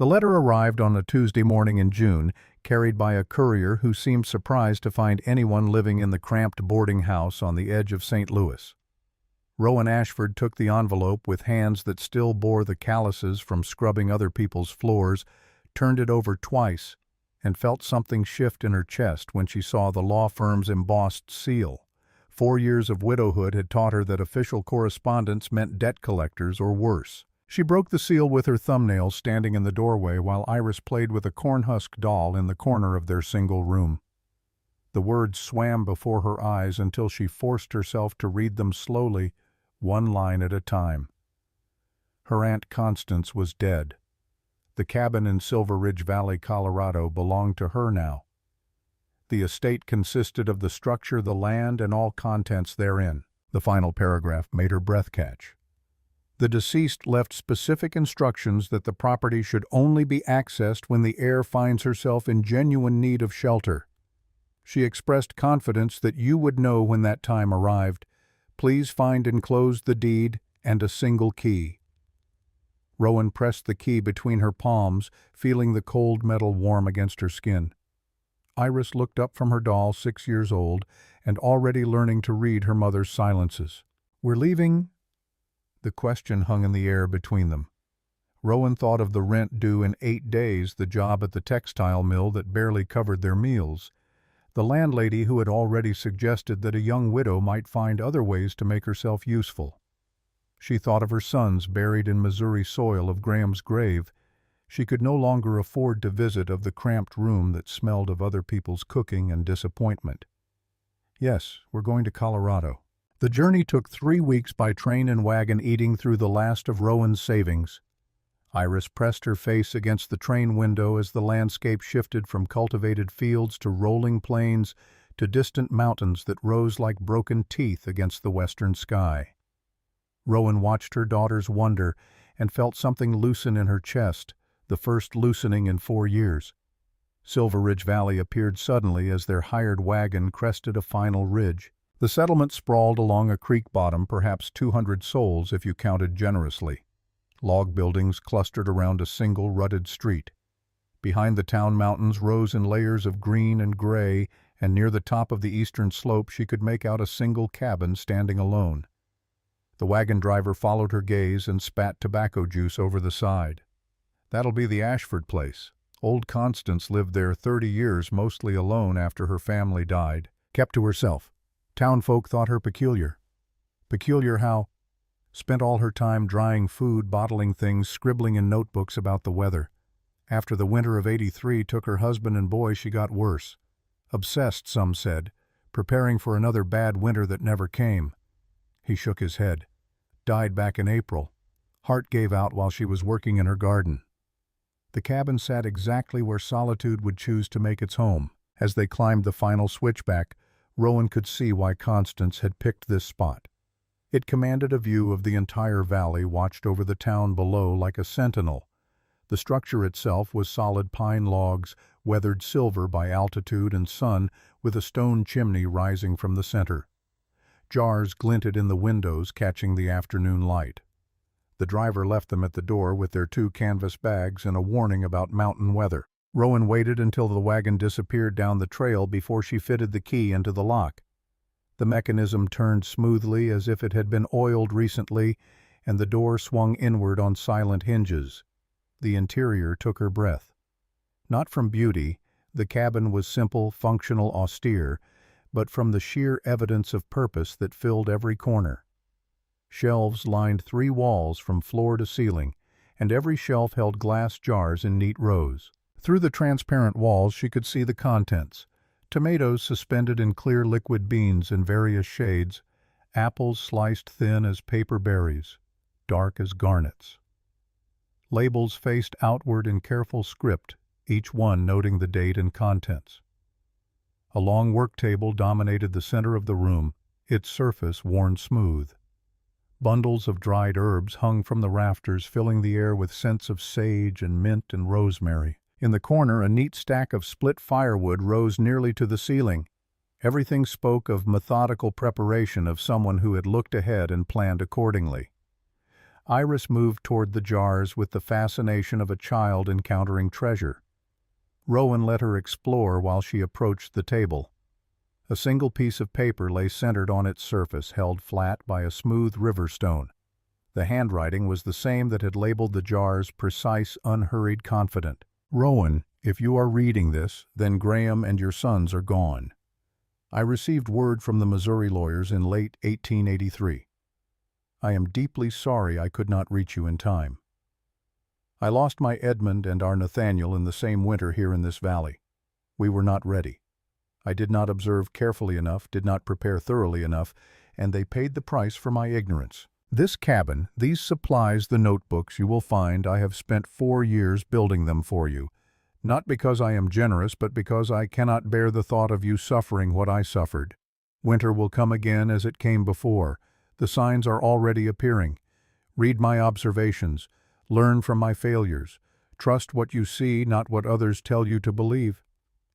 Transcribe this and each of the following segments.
The letter arrived on a Tuesday morning in June, carried by a courier who seemed surprised to find anyone living in the cramped boarding house on the edge of St. Louis. Rowan Ashford took the envelope with hands that still bore the calluses from scrubbing other people's floors, turned it over twice, and felt something shift in her chest when she saw the law firm's embossed seal. 4 years of widowhood had taught her that official correspondence meant debt collectors or worse. She broke the seal with her thumbnails standing in the doorway while Iris played with a cornhusk doll in the corner of their single room. The words swam before her eyes until she forced herself to read them slowly, one line at a time. Her Aunt Constance was dead. The cabin in Silver Ridge Valley, Colorado, belonged to her now. The estate consisted of the structure, the land, and all contents therein. The final paragraph made her breath catch. The deceased left specific instructions that the property should only be accessed when the heir finds herself in genuine need of shelter. She expressed confidence that you would know when that time arrived. Please find enclosed the deed and a single key. Rowan pressed the key between her palms, feeling the cold metal warm against her skin. Iris looked up from her doll, 6 years old, and already learning to read her mother's silences. "We're leaving?" The question hung in the air between them. Rowan thought of the rent due in 8 days, the job at the textile mill that barely covered their meals, the landlady who had already suggested that a young widow might find other ways to make herself useful. She thought of her sons buried in Missouri soil of Graham's grave. She could no longer afford to visit of the cramped room that smelled of other people's cooking and disappointment. "Yes, we're going to Colorado." The journey took 3 weeks by train and wagon, eating through the last of Rowan's savings. Iris pressed her face against the train window as the landscape shifted from cultivated fields to rolling plains to distant mountains that rose like broken teeth against the western sky. Rowan watched her daughter's wonder and felt something loosen in her chest, the first loosening in 4 years. Silver Ridge Valley appeared suddenly as their hired wagon crested a final ridge. The settlement sprawled along a creek bottom, perhaps 200 souls if you counted generously. Log buildings clustered around a single rutted street. Behind the town, mountains rose in layers of green and gray, and near the top of the eastern slope she could make out a single cabin standing alone. The wagon driver followed her gaze and spat tobacco juice over the side. "That'll be the Ashford place. Old Constance lived there 30 years, mostly alone after her family died. Kept to herself. Townfolk thought her peculiar. Peculiar how? Spent all her time drying food, bottling things, scribbling in notebooks about the weather. After the winter of '83 took her husband and boy, she got worse. Obsessed, some said, preparing for another bad winter that never came." He shook his head. "Died back in April. Heart gave out while she was working in her garden." The cabin sat exactly where solitude would choose to make its home. As they climbed the final switchback, Rowan could see why Constance had picked this spot. It commanded a view of the entire valley, watched over the town below like a sentinel. The structure itself was solid pine logs, weathered silver by altitude and sun, with a stone chimney rising from the center. Jars glinted in the windows, catching the afternoon light. The driver left them at the door with their 2 canvas bags and a warning about mountain weather. Rowan waited until the wagon disappeared down the trail before she fitted the key into the lock. The mechanism turned smoothly as if it had been oiled recently, and the door swung inward on silent hinges. The interior took her breath. Not from beauty, the cabin was simple, functional, austere, but from the sheer evidence of purpose that filled every corner. Shelves lined 3 walls from floor to ceiling, and every shelf held glass jars in neat rows. Through the transparent walls she could see the contents: tomatoes suspended in clear liquid beans in various shades, apples sliced thin as paper berries, dark as garnets. Labels faced outward in careful script, each one noting the date and contents. A long work table dominated the center of the room, its surface worn smooth. Bundles of dried herbs hung from the rafters, filling the air with scents of sage and mint and rosemary. In the corner, a neat stack of split firewood rose nearly to the ceiling. Everything spoke of methodical preparation of someone who had looked ahead and planned accordingly. Iris moved toward the jars with the fascination of a child encountering treasure. Rowan let her explore while she approached the table. A single piece of paper lay centered on its surface, held flat by a smooth river stone. The handwriting was the same that had labeled the jars, precise, unhurried, confident. "Rowan, if you are reading this, then Graham and your sons are gone. I received word from the Missouri lawyers in late 1883. I am deeply sorry I could not reach you in time. I lost my Edmund and our Nathaniel in the same winter here in this valley. We were not ready. I did not observe carefully enough, did not prepare thoroughly enough, and they paid the price for my ignorance. This cabin, these supplies, the notebooks you will find, I have spent 4 years building them for you. Not because I am generous, but because I cannot bear the thought of you suffering what I suffered. Winter will come again as it came before. The signs are already appearing. Read my observations. Learn from my failures. Trust what you see, not what others tell you to believe.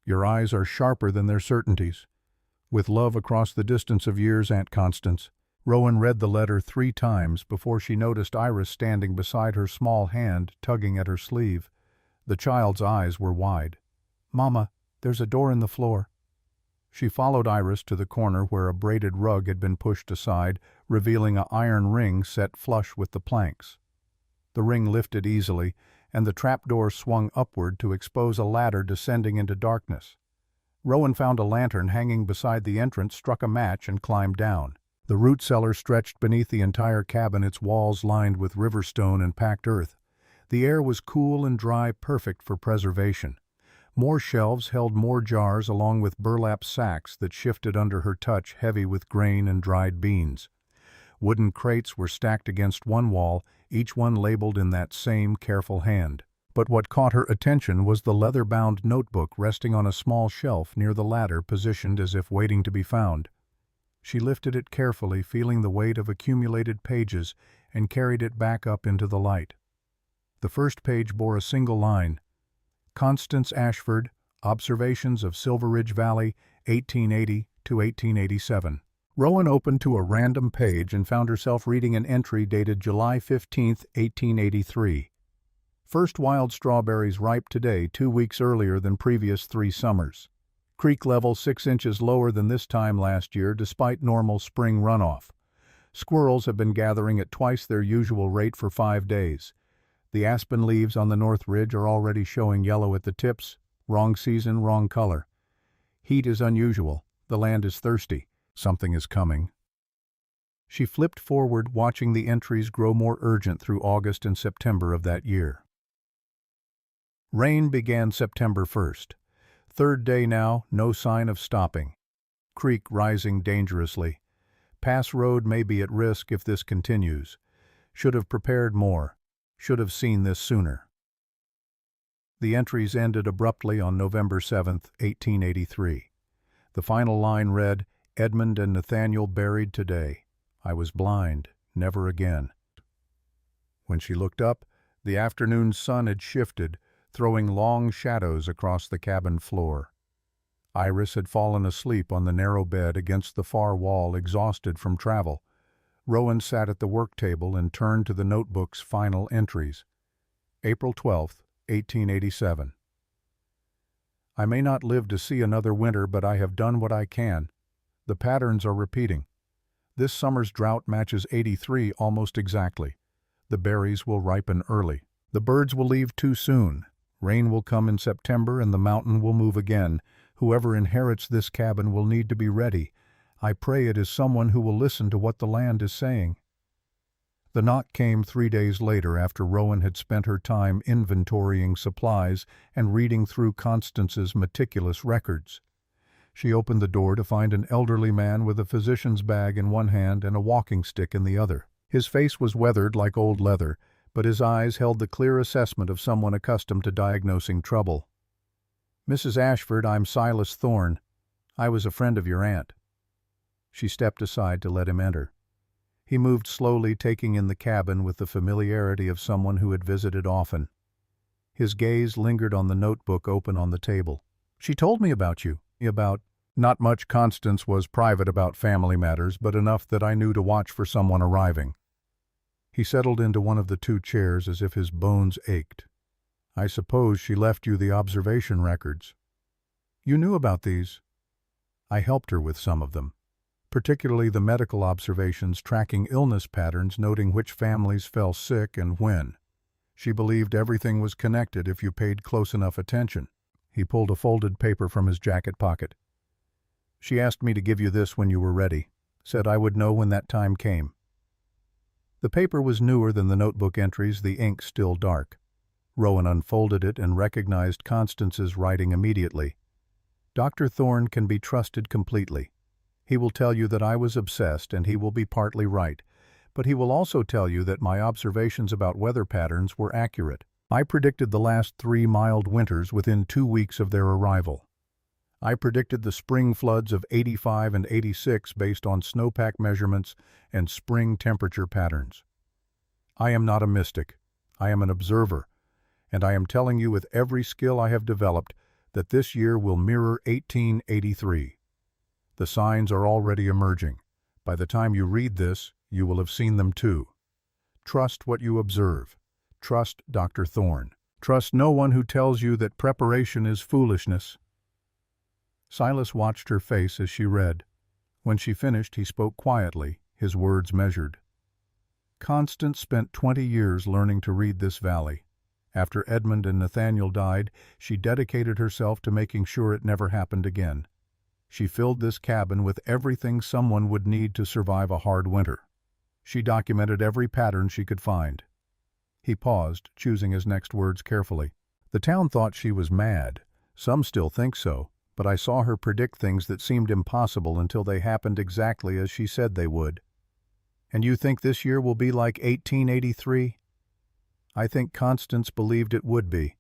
Your eyes are sharper than their certainties. With love across the distance of years, Aunt Constance." Rowan read the letter 3 times before she noticed Iris standing beside her, small hand tugging at her sleeve. The child's eyes were wide. "Mama, there's a door in the floor." She followed Iris to the corner where a braided rug had been pushed aside, revealing an iron ring set flush with the planks. The ring lifted easily, and the trapdoor swung upward to expose a ladder descending into darkness. Rowan found a lantern hanging beside the entrance, struck a match, and climbed down. The root cellar stretched beneath the entire cabin, its walls lined with river stone and packed earth. The air was cool and dry, perfect for preservation. More shelves held more jars, along with burlap sacks that shifted under her touch, heavy with grain and dried beans. Wooden crates were stacked against one wall, each one labeled in that same careful hand. But what caught her attention was the leather-bound notebook resting on a small shelf near the ladder, positioned as if waiting to be found. She lifted it carefully, feeling the weight of accumulated pages, and carried it back up into the light. The first page bore a single line: "Constance Ashford, Observations of Silver Ridge Valley, 1880 to 1887. Rowan opened to a random page and found herself reading an entry dated July 15, 1883. "First wild strawberries ripe today, 2 weeks earlier than previous 3 summers. Creek level 6 inches lower than this time last year, despite normal spring runoff. Squirrels have been gathering at twice their usual rate for 5 days. The aspen leaves on the north ridge are already showing yellow at the tips. Wrong season, wrong color. Heat is unusual. The land is thirsty. Something is coming." She flipped forward, watching the entries grow more urgent through August and September of that year. Rain began September 1st. 3rd day now, no sign of stopping. Creek rising dangerously. Pass road may be at risk if this continues. Should have prepared more. Should have seen this sooner. The entries ended abruptly on November 7, 1883. The final line read, "Edmund and Nathaniel buried today. I was blind, never again." When she looked up, the afternoon sun had shifted, throwing long shadows across the cabin floor. Iris had fallen asleep on the narrow bed against the far wall, exhausted from travel. Rowan sat at the work table and turned to the notebook's final entries. April 12, 1887. "I may not live to see another winter, but I have done what I can. The patterns are repeating. This summer's drought matches 83 almost exactly. The berries will ripen early. The birds will leave too soon. Rain will come in September and the mountain will move again. Whoever inherits this cabin will need to be ready. I pray it is someone who will listen to what the land is saying." The knock came 3 days later, after Rowan had spent her time inventorying supplies and reading through Constance's meticulous records. She opened the door to find an elderly man with a physician's bag in one hand and a walking stick in the other. His face was weathered like old leather, but his eyes held the clear assessment of someone accustomed to diagnosing trouble. "Mrs. Ashford, I'm Silas Thorne. I was a friend of your aunt." She stepped aside to let him enter. He moved slowly, taking in the cabin with the familiarity of someone who had visited often. His gaze lingered on the notebook open on the table. "She told me about you. About—" Not much. Constance was private about family matters, but enough that I knew to watch for someone arriving. He settled into one of the two chairs as if his bones ached. "I suppose she left you the observation records." "You knew about these?" "I helped her with some of them, particularly the medical observations tracking illness patterns, noting which families fell sick and when. She believed everything was connected if you paid close enough attention." He pulled a folded paper from his jacket pocket. "She asked me to give you this when you were ready, said I would know when that time came." The paper was newer than the notebook entries, the ink still dark. Rowan unfolded it and recognized Constance's writing immediately. "Dr. Thorne can be trusted completely. He will tell you that I was obsessed, and he will be partly right, but he will also tell you that my observations about weather patterns were accurate. I predicted the last 3 mild winters within 2 weeks of their arrival. I predicted the spring floods of '85 and '86 based on snowpack measurements and spring temperature patterns. I am not a mystic. I am an observer, and I am telling you with every skill I have developed that this year will mirror 1883. The signs are already emerging. By the time you read this, you will have seen them too. Trust what you observe. Trust Dr. Thorne. Trust no one who tells you that preparation is foolishness." Silas watched her face as she read. When she finished, he spoke quietly, his words measured. "Constance spent 20 years learning to read this valley. After Edmund and Nathaniel died, she dedicated herself to making sure it never happened again. She filled this cabin with everything someone would need to survive a hard winter. She documented every pattern she could find." He paused, choosing his next words carefully. "The town thought she was mad. Some still think so, but I saw her predict things that seemed impossible until they happened exactly as she said they would." "And you think this year will be like 1883? "I think Constance believed it would be,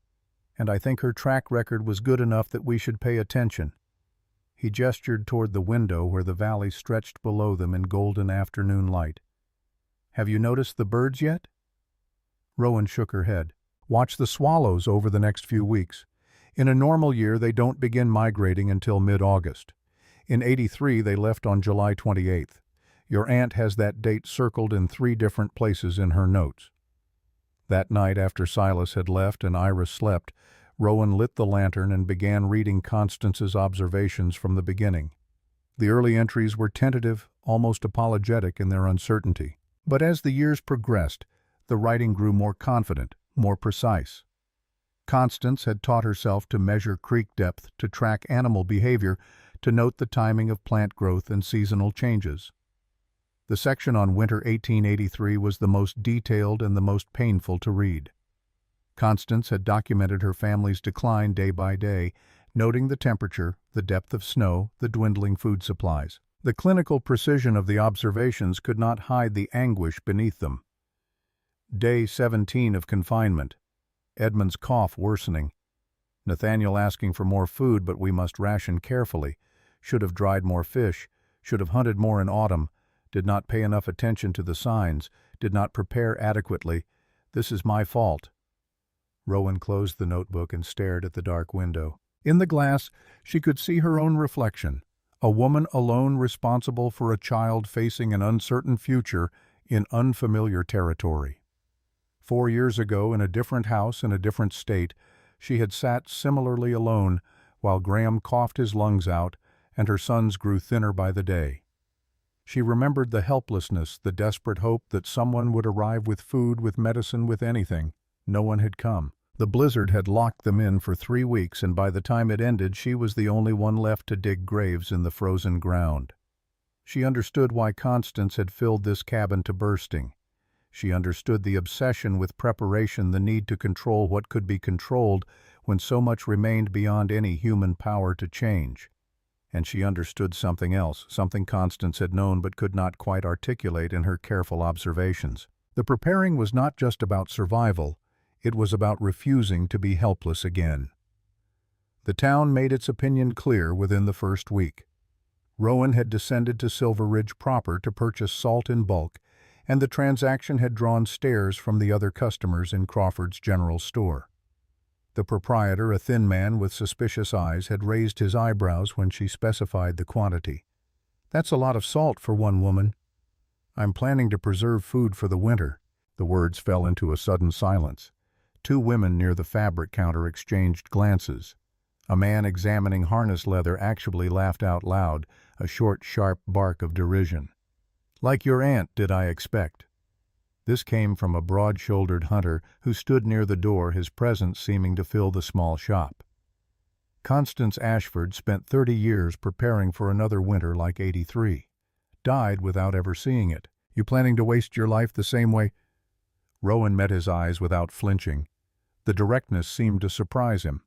and I think her track record was good enough that we should pay attention." He gestured toward the window where the valley stretched below them in golden afternoon light. "Have you noticed the birds yet?" Rowan shook her head. "Watch the swallows over the next few weeks. In a normal year, they don't begin migrating until mid-August. In '83, they left on July 28th. Your aunt has that date circled in 3 different places in her notes." That night, after Silas had left and Iris slept, Rowan lit the lantern and began reading Constance's observations from the beginning. The early entries were tentative, almost apologetic in their uncertainty. But as the years progressed, the writing grew more confident, more precise. Constance had taught herself to measure creek depth, to track animal behavior, to note the timing of plant growth and seasonal changes. The section on winter 1883 was the most detailed and the most painful to read. Constance had documented her family's decline day by day, noting the temperature, the depth of snow, the dwindling food supplies. The clinical precision of the observations could not hide the anguish beneath them. Day 17 of confinement. Edmund's cough worsening. Nathaniel asking for more food, but we must ration carefully. Should have dried more fish. Should have hunted more in autumn. Did not pay enough attention to the signs. Did not prepare adequately. This is my fault." Rowan closed the notebook and stared at the dark window. In the glass, she could see her own reflection. A woman alone responsible for a child facing an uncertain future in unfamiliar territory. 4 years ago, in a different house in a different state, she had sat similarly alone while Graham coughed his lungs out and her sons grew thinner by the day. She remembered the helplessness, the desperate hope that someone would arrive with food, with medicine, with anything. No one had come. The blizzard had locked them in for 3 weeks, and by the time it ended, she was the only one left to dig graves in the frozen ground. She understood why Constance had filled this cabin to bursting. She understood the obsession with preparation, the need to control what could be controlled when so much remained beyond any human power to change. And she understood something else, something Constance had known but could not quite articulate in her careful observations. The preparing was not just about survival, it was about refusing to be helpless again. The town made its opinion clear within the first week. Rowan had descended to Silver Ridge proper to purchase salt in bulk, and the transaction had drawn stares from the other customers in Crawford's general store. The proprietor, a thin man with suspicious eyes, had raised his eyebrows when she specified the quantity. "That's a lot of salt for one woman." "I'm planning to preserve food for the winter. The words fell into a sudden silence. Two women near the fabric counter exchanged glances. A man examining harness leather actually laughed out loud, a short, sharp bark of derision. "Like your aunt, did I expect?" This came from a broad-shouldered hunter who stood near the door, his presence seeming to fill the small shop. Constance Ashford spent 30 years preparing for another winter like '83. Died without ever seeing it. "You planning to waste your life the same way?" Rowan met his eyes without flinching. The directness seemed to surprise him.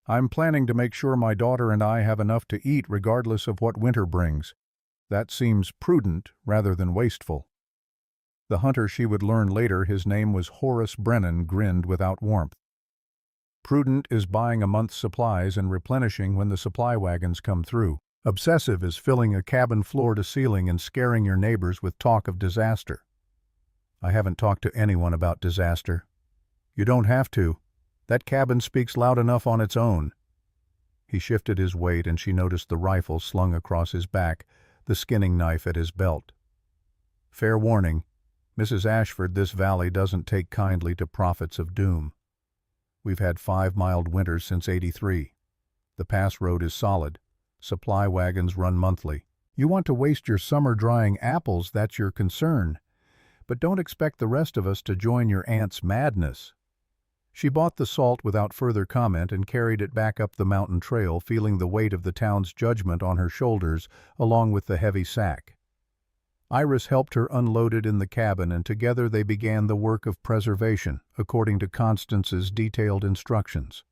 "I'm planning to make sure my daughter and I have enough to eat regardless of what winter brings. That seems prudent rather than wasteful." The hunter, she would learn later his name was Horace Brennan, grinned without warmth. "Prudent is buying a month's supplies and replenishing when the supply wagons come through. Obsessive is filling a cabin floor to ceiling and scaring your neighbors with talk of disaster." "I haven't talked to anyone about disaster." "You don't have to. That cabin speaks loud enough on its own." He shifted his weight and she noticed the rifle slung across his back, the skinning knife at his belt. "Fair warning, Mrs. Ashford, this valley doesn't take kindly to prophets of doom. We've had 5 mild winters since '83. The pass road is solid. Supply wagons run monthly. You want to waste your summer drying apples, that's your concern. But don't expect the rest of us to join your aunt's madness." She bought the salt without further comment and carried it back up the mountain trail, feeling the weight of the town's judgment on her shoulders along with the heavy sack. Iris helped her unload it in the cabin, and together they began the work of preservation, according to Constance's detailed instructions.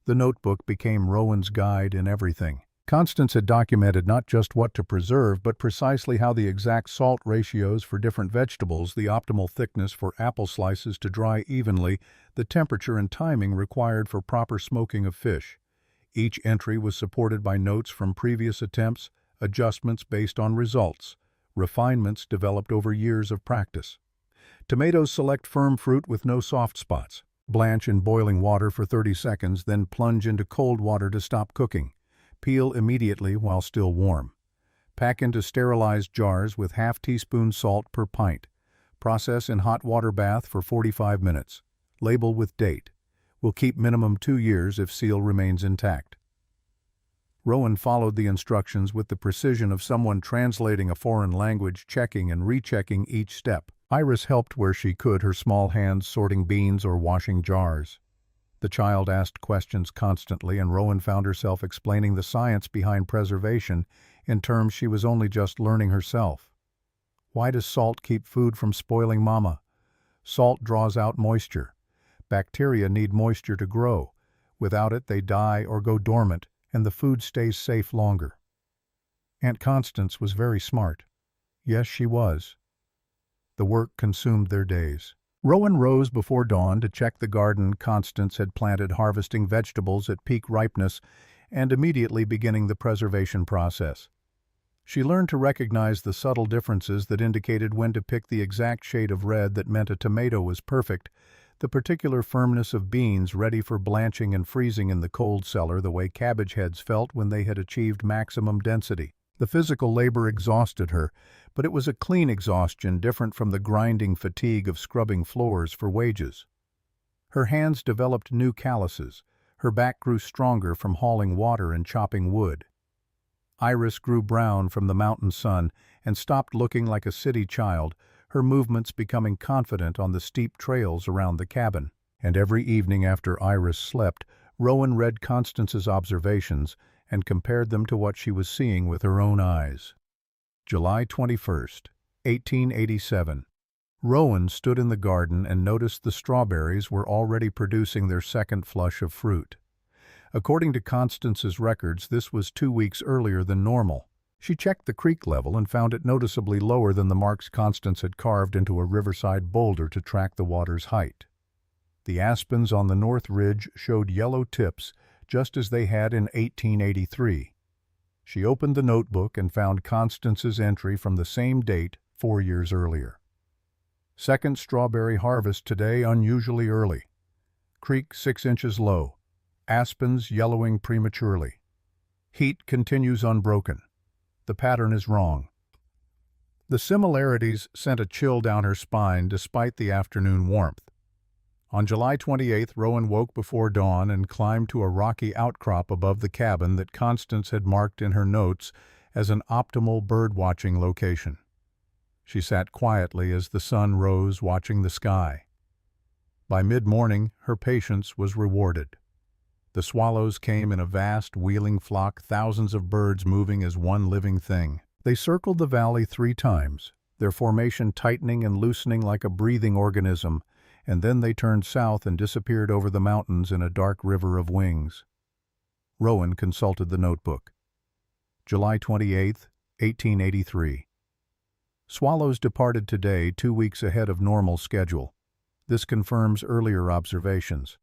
The notebook became Rowan's guide in everything. Constance had documented not just what to preserve, but precisely how the exact salt ratios for different vegetables, the optimal thickness for apple slices to dry evenly, the temperature and timing required for proper smoking of fish. Each entry was supported by notes from previous attempts, adjustments based on results, refinements developed over years of practice. Tomatoes: select firm fruit with no soft spots. Blanch in boiling water for 30 seconds, then plunge into cold water to stop cooking. Peel immediately while still warm. Pack into sterilized jars with ½ teaspoon salt per pint. Process in hot water bath for 45 minutes. Label with date. Will keep minimum 2 years if seal remains intact. Rowan followed the instructions with the precision of someone translating a foreign language, checking and rechecking each step. Iris helped where she could, her small hands sorting beans or washing jars. The child asked questions constantly, and Rowan found herself explaining the science behind preservation in terms she was only just learning herself. "Why does salt keep food from spoiling, Mama?" "Salt draws out moisture. Bacteria need moisture to grow. Without it, they die or go dormant, and the food stays safe longer." Aunt Constance was very smart. Yes, she was. The work consumed their days. Rowan rose before dawn to check the garden Constance had planted, harvesting vegetables at peak ripeness and immediately beginning the preservation process. She learned to recognize the subtle differences that indicated when to pick the exact shade of red that meant a tomato was perfect, the particular firmness of beans ready for blanching and freezing in the cold cellar, the way cabbage heads felt when they had achieved maximum density. The physical labor exhausted her, but it was a clean exhaustion, different from the grinding fatigue of scrubbing floors for wages. Her hands developed new calluses. Her back grew stronger from hauling water and chopping wood. Iris grew brown from the mountain sun and stopped looking like a city child, her movements becoming confident on the steep trails around the cabin. And every evening after Iris slept, Rowan read Constance's observations and compared them to what she was seeing with her own eyes. July 21st, 1887. Rowan stood in the garden and noticed the strawberries were already producing their second flush of fruit. According to Constance's records, this was 2 weeks earlier than normal. She checked the creek level and found it noticeably lower than the marks Constance had carved into a riverside boulder to track the water's height. The aspens on the north ridge showed yellow tips, just as they had in 1883. She opened the notebook and found Constance's entry from the same date 4 years earlier. Second strawberry harvest today, unusually early. Creek 6 inches low. Aspens yellowing prematurely. Heat continues unbroken. The pattern is wrong. The similarities sent a chill down her spine despite the afternoon warmth. On July 28th, Rowan woke before dawn and climbed to a rocky outcrop above the cabin that Constance had marked in her notes as an optimal bird-watching location. She sat quietly as the sun rose, watching the sky. By mid-morning, her patience was rewarded. The swallows came in a vast, wheeling flock, thousands of birds moving as one living thing. They circled the valley 3 times, their formation tightening and loosening like a breathing organism, and then they turned south and disappeared over the mountains in a dark river of wings. Rowan consulted the notebook. July 28, 1883. Swallows departed today 2 weeks ahead of normal schedule. This confirms earlier observations.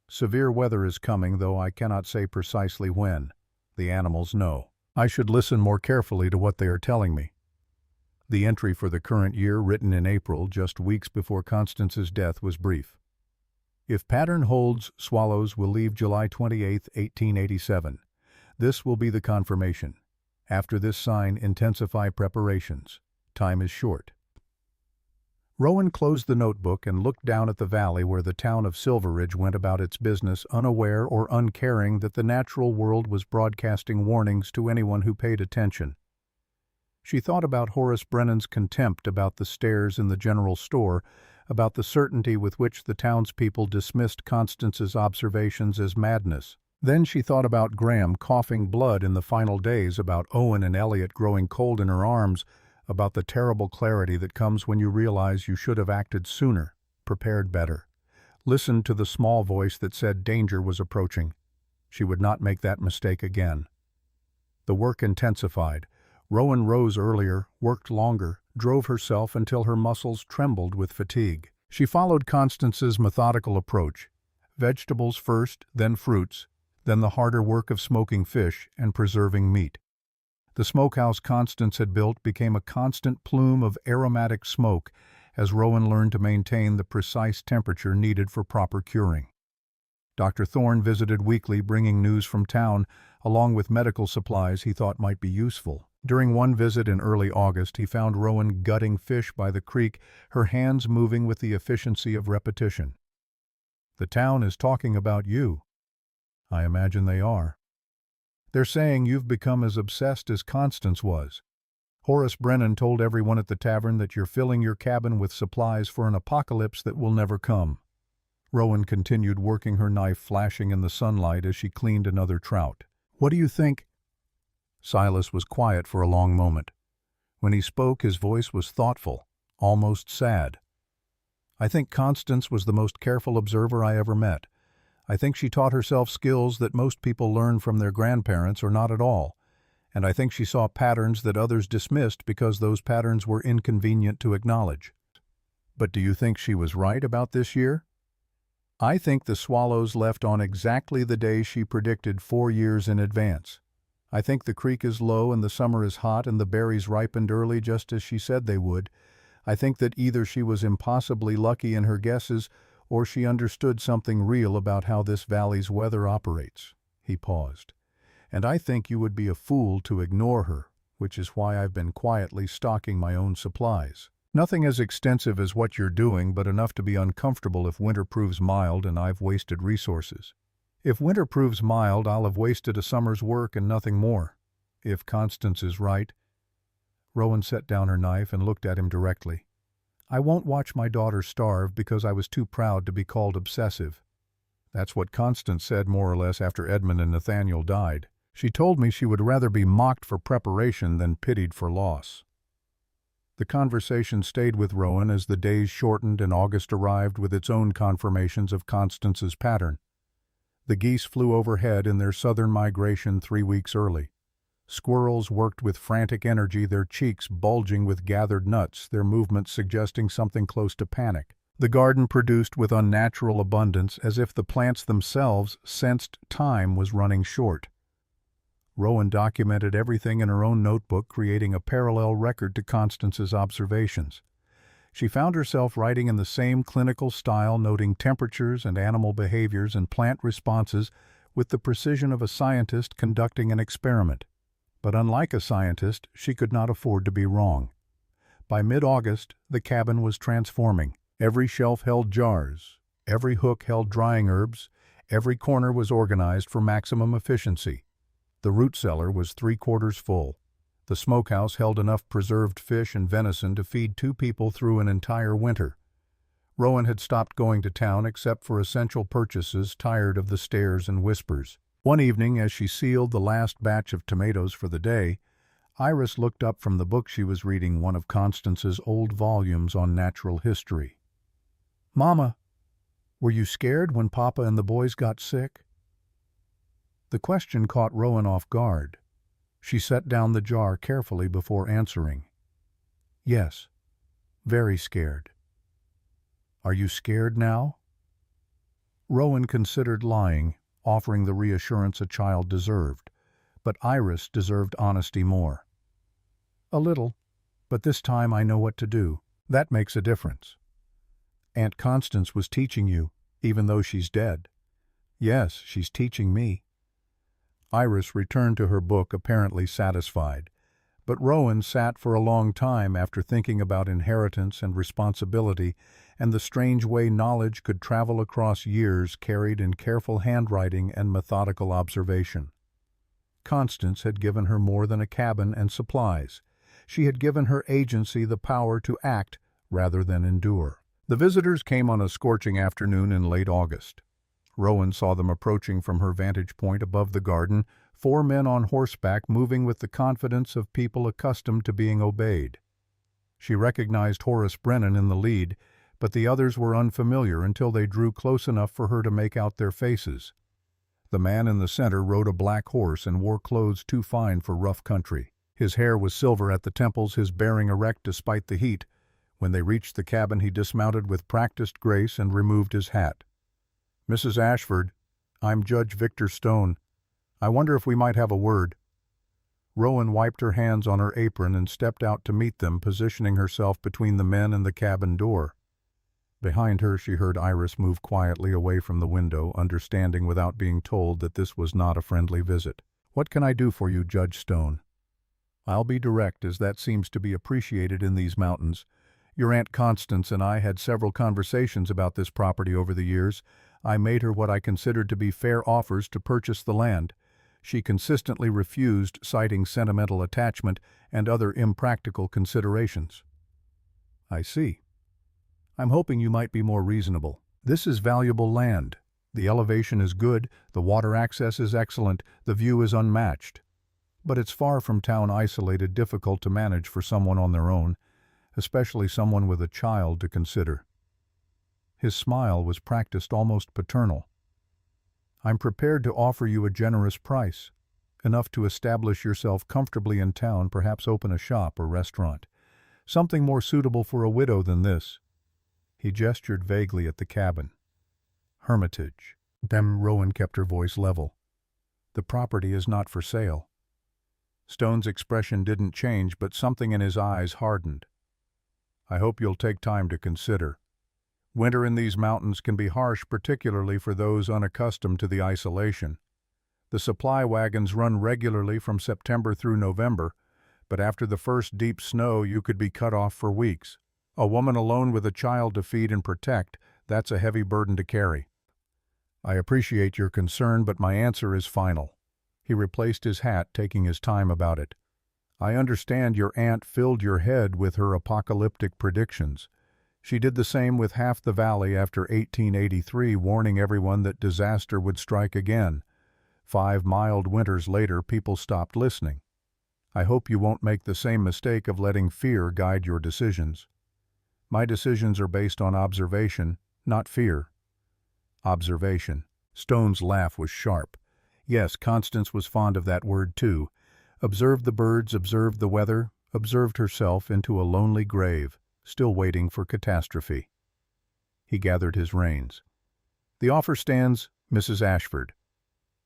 Severe weather is coming, though I cannot say precisely when. The animals know. I should listen more carefully to what they are telling me. The entry for the current year, written in April, just weeks before Constance's death, was brief. If pattern holds, swallows will leave July 28, 1887. This will be the confirmation. After this sign, intensify preparations. Time is short. Rowan closed the notebook and looked down at the valley where the town of Silveridge went about its business, unaware or uncaring that the natural world was broadcasting warnings to anyone who paid attention. She thought about Horace Brennan's contempt about the stairs in the general store, about the certainty with which the townspeople dismissed Constance's observations as madness. Then she thought about Graham coughing blood in the final days, about Owen and Elliot growing cold in her arms, about the terrible clarity that comes when you realize you should have acted sooner, prepared better, listened to the small voice that said danger was approaching. She would not make that mistake again. The work intensified. Rowan rose earlier, worked longer, drove herself until her muscles trembled with fatigue. She followed Constance's methodical approach. Vegetables first, then fruits, then the harder work of smoking fish and preserving meat. The smokehouse Constance had built became a constant plume of aromatic smoke as Rowan learned to maintain the precise temperature needed for proper curing. Dr. Thorne visited weekly, bringing news from town, along with medical supplies he thought might be useful. During one visit in early August, he found Rowan gutting fish by the creek, her hands moving with the efficiency of repetition. "The town is talking about you." "I imagine they are. They're saying you've become as obsessed as Constance was. Horace Brennan told everyone at the tavern that you're filling your cabin with supplies for an apocalypse that will never come." Rowan continued, working her knife flashing in the sunlight as she cleaned another trout. "What do you think?" Silas was quiet for a long moment. When he spoke, his voice was thoughtful, almost sad. "I think Constance was the most careful observer I ever met. I think she taught herself skills that most people learn from their grandparents or not at all, and I think she saw patterns that others dismissed because those patterns were inconvenient to acknowledge." "But do you think she was right about this year?" "I think the swallows left on exactly the day she predicted 4 years in advance. I think the creek is low and the summer is hot and the berries ripened early just as she said they would. I think that either she was impossibly lucky in her guesses or she understood something real about how this valley's weather operates." He paused. "And I think you would be a fool to ignore her, which is why I've been quietly stocking my own supplies. Nothing as extensive as what you're doing, but enough to be uncomfortable if winter proves mild and I've wasted resources. If winter proves mild, I'll have wasted a summer's work and nothing more. If Constance is right." Rowan set down her knife and looked at him directly. "I won't watch my daughter starve because I was too proud to be called obsessive." That's what Constance said more or less after Edmund and Nathaniel died. She told me she would rather be mocked for preparation than pitied for loss. The conversation stayed with Rowan as the days shortened and August arrived with its own confirmations of Constance's pattern. The geese flew overhead in their southern migration 3 weeks early. Squirrels worked with frantic energy, their cheeks bulging with gathered nuts, their movements suggesting something close to panic. The garden produced with unnatural abundance, as if the plants themselves sensed time was running short. Rowan documented everything in her own notebook, creating a parallel record to Constance's observations. She found herself writing in the same clinical style, noting temperatures and animal behaviors and plant responses with the precision of a scientist conducting an experiment. But unlike a scientist, she could not afford to be wrong. By mid-August, the cabin was transforming. Every shelf held jars, every hook held drying herbs, every corner was organized for maximum efficiency. The root cellar was 3/4 full. The smokehouse held enough preserved fish and venison to feed 2 people through an entire winter. Rowan had stopped going to town except for essential purchases, tired of the stares and whispers. One evening, as she sealed the last batch of tomatoes for the day, Iris looked up from the book she was reading, one of Constance's old volumes on natural history. "Mama, were you scared when Papa and the boys got sick?" The question caught Rowan off guard. She set down the jar carefully before answering. "Yes, very scared." "Are you scared now?" Rowan considered lying, offering the reassurance a child deserved, but Iris deserved honesty more. "A little, but this time I know what to do. That makes a difference." "Aunt Constance was teaching you, even though she's dead." "Yes, she's teaching me." Iris returned to her book apparently satisfied, but Rowan sat for a long time after thinking about inheritance and responsibility and the strange way knowledge could travel across years carried in careful handwriting and methodical observation. Constance had given her more than a cabin and supplies. She had given her agency the power to act rather than endure. The visitors came on a scorching afternoon in late August. Rowan saw them approaching from her vantage point above the garden, 4 men on horseback moving with the confidence of people accustomed to being obeyed. She recognized Horace Brennan in the lead, but the others were unfamiliar until they drew close enough for her to make out their faces. The man in the center rode a black horse and wore clothes too fine for rough country. His hair was silver at the temples, his bearing erect despite the heat. When they reached the cabin, he dismounted with practiced grace and removed his hat. "Mrs. Ashford, I'm Judge Victor Stone. I wonder if we might have a word." Rowan wiped her hands on her apron and stepped out to meet them, positioning herself between the men and the cabin door. Behind her, she heard Iris move quietly away from the window, understanding without being told that this was not a friendly visit. "What can I do for you, Judge Stone?" "I'll be direct, as that seems to be appreciated in these mountains. Your Aunt Constance and I had several conversations about this property over the years. I made her what I considered to be fair offers to purchase the land. She consistently refused, citing sentimental attachment and other impractical considerations." "I see. I'm hoping you might be more reasonable. This is valuable land. The elevation is good, the water access is excellent, the view is unmatched. But it's far from town, isolated, difficult to manage for someone on their own, especially someone with a child to consider." His smile was practiced, almost paternal. "I'm prepared to offer you a generous price, enough to establish yourself comfortably in town, perhaps open a shop or restaurant. Something more suitable for a widow than this." He gestured vaguely at the cabin. "Hermitage." Rowan kept her voice level. "The property is not for sale." Stone's expression didn't change, but something in his eyes hardened. "I hope you'll take time to consider. Winter in these mountains can be harsh, particularly for those unaccustomed to the isolation. The supply wagons run regularly from September through November, but after the first deep snow you could be cut off for weeks. A woman alone with a child to feed and protect, that's a heavy burden to carry. I appreciate your concern, but my answer is final." He replaced his hat, taking his time about it. "I understand your aunt filled your head with her apocalyptic predictions. She did the same with half the valley after 1883, warning everyone that disaster would strike again. 5 mild winters later, people stopped listening. I hope you won't make the same mistake of letting fear guide your decisions. My decisions are based on observation, not fear." Observation. Stone's laugh was sharp. Yes, Constance was fond of that word too. Observed the birds, observed the weather, observed herself into a lonely grave, still waiting for catastrophe. He gathered his reins. "The offer stands, Mrs. Ashford.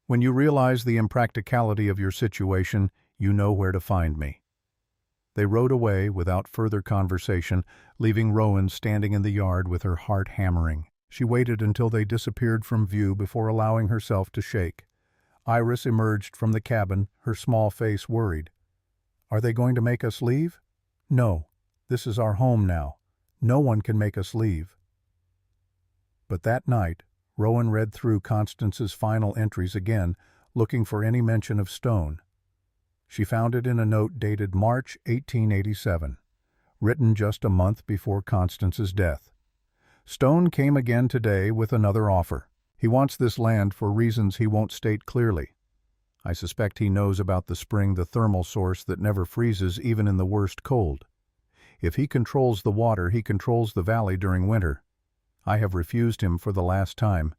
When you realize the impracticality of your situation, you know where to find me." They rode away without further conversation, leaving Rowan standing in the yard with her heart hammering. She waited until they disappeared from view before allowing herself to shake. Iris emerged from the cabin, her small face worried. "Are they going to make us leave?" "No. This is our home now. No one can make us leave." But that night, Rowan read through Constance's final entries again, looking for any mention of Stone. She found it in a note dated March 1887, written just a month before Constance's death. "Stone came again today with another offer. He wants this land for reasons he won't state clearly. I suspect he knows about the spring, the thermal source that never freezes even in the worst cold. If he controls the water, he controls the valley during winter. I have refused him for the last time.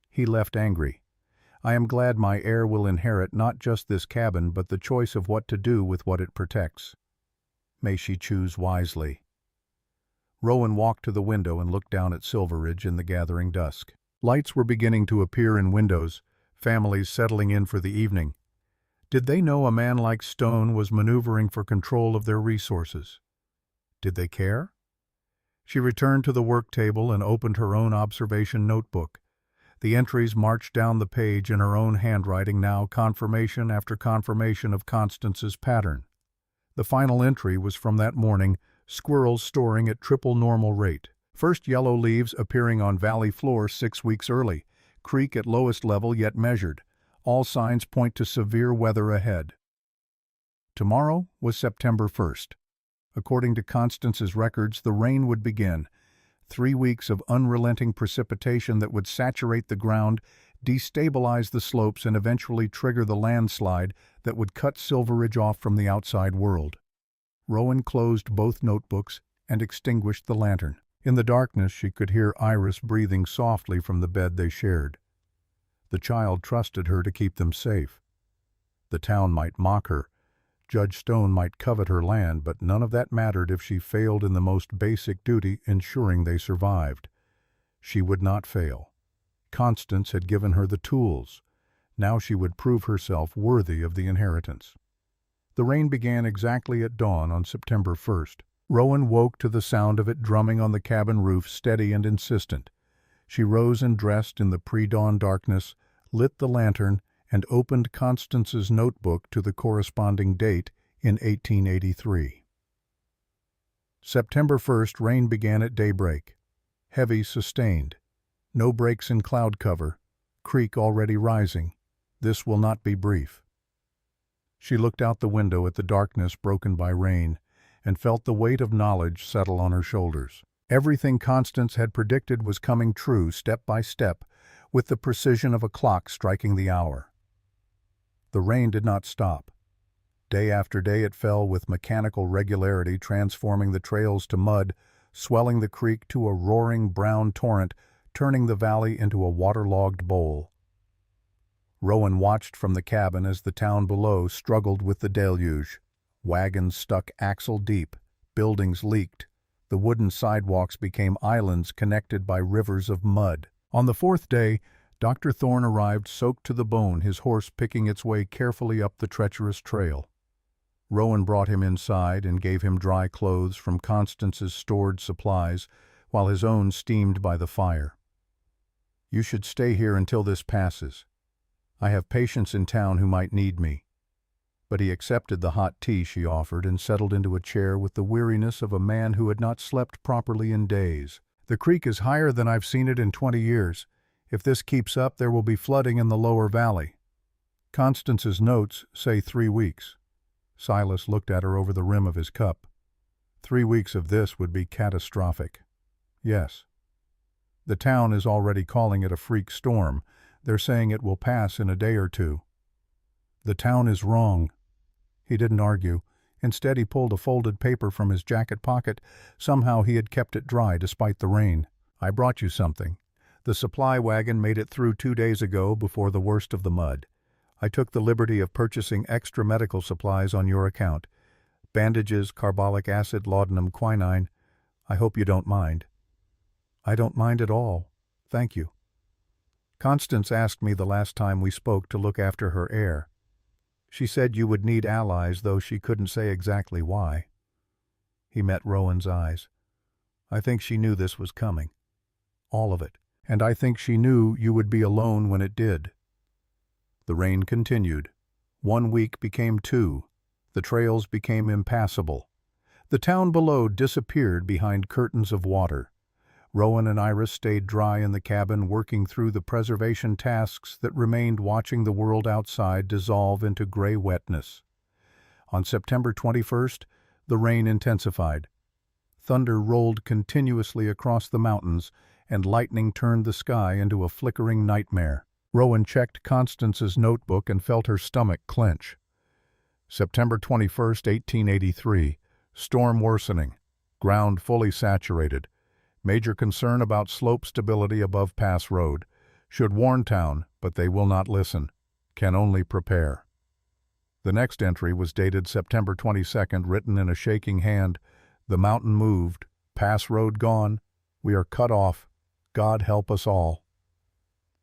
He left angry. I am glad my heir will inherit not just this cabin but the choice of what to do with what it protects. May she choose wisely." Rowan walked to the window and looked down at Silveridge in the gathering dusk. Lights were beginning to appear in windows, families settling in for the evening. Did they know a man like Stone was maneuvering for control of their resources? Did they care? She returned to the work table and opened her own observation notebook. The entries marched down the page in her own handwriting, now confirmation after confirmation of Constance's pattern. The final entry was from that morning: squirrels storing at triple normal rate. First yellow leaves appearing on valley floor 6 weeks early. Creek at lowest level yet measured. All signs point to severe weather ahead. Tomorrow was September 1st. According to Constance's records, the rain would begin. 3 weeks of unrelenting precipitation that would saturate the ground, destabilize the slopes, and eventually trigger the landslide that would cut Silveridge off from the outside world. Rowan closed both notebooks and extinguished the lantern. In the darkness, she could hear Iris breathing softly from the bed they shared. The child trusted her to keep them safe. The town might mock her. Judge Stone might covet her land, but none of that mattered if she failed in the most basic duty, ensuring they survived. She would not fail. Constance had given her the tools. Now she would prove herself worthy of the inheritance. The rain began exactly at dawn on September 1st. Rowan woke to the sound of it drumming on the cabin roof, steady and insistent. She rose and dressed in the pre-dawn darkness, lit the lantern, and opened Constance's notebook to the corresponding date in 1883. September 1st, rain began at daybreak. Heavy, sustained. No breaks in cloud cover. Creek already rising. This will not be brief. She looked out the window at the darkness broken by rain, and felt the weight of knowledge settle on her shoulders. Everything Constance had predicted was coming true, step by step, with the precision of a clock striking the hour. The rain did not stop. Day after day it fell with mechanical regularity, transforming the trails to mud, swelling the creek to a roaring brown torrent, turning the valley into a waterlogged bowl. Rowan watched from the cabin as the town below struggled with the deluge. Wagons stuck axle deep, buildings leaked. The wooden sidewalks became islands connected by rivers of mud. On the 4th day, Dr. Thorne arrived soaked to the bone, his horse picking its way carefully up the treacherous trail. Rowan brought him inside and gave him dry clothes from Constance's stored supplies, while his own steamed by the fire. "You should stay here until this passes. I have patients in town who might need me." But he accepted the hot tea she offered and settled into a chair with the weariness of a man who had not slept properly in days. "The creek is higher than I've seen it in 20 years. If this keeps up, there will be flooding in the lower valley. Constance's notes say 3 weeks. Silas looked at her over the rim of his cup. 3 weeks of this would be catastrophic. Yes. The town is already calling it a freak storm. They're saying it will pass in a day or two. The town is wrong. He didn't argue. Instead, he pulled a folded paper from his jacket pocket. Somehow he had kept it dry despite the rain. I brought you something. The supply wagon made it through 2 days ago before the worst of the mud. I took the liberty of purchasing extra medical supplies on your account. Bandages, carbolic acid, laudanum, quinine. I hope you don't mind. I don't mind at all. Thank you. Constance asked me the last time we spoke to look after her heir. She said you would need allies, though she couldn't say exactly why. He met Rowan's eyes. I think she knew this was coming. All of it. And I think she knew you would be alone when it did. The rain continued. 1 week became 2. The trails became impassable. The town below disappeared behind curtains of water. Rowan and Iris stayed dry in the cabin, working through the preservation tasks that remained, watching the world outside dissolve into gray wetness. On September 21st, the rain intensified. Thunder rolled continuously across the mountains, and lightning turned the sky into a flickering nightmare. Rowan checked Constance's notebook and felt her stomach clench. September 21st, 1883. Storm worsening. Ground fully saturated. Major concern about slope stability above Pass Road. Should warn town, but they will not listen. Can only prepare. The next entry was dated September 22nd, written in a shaking hand. The mountain moved. Pass Road gone. We are cut off. God help us all.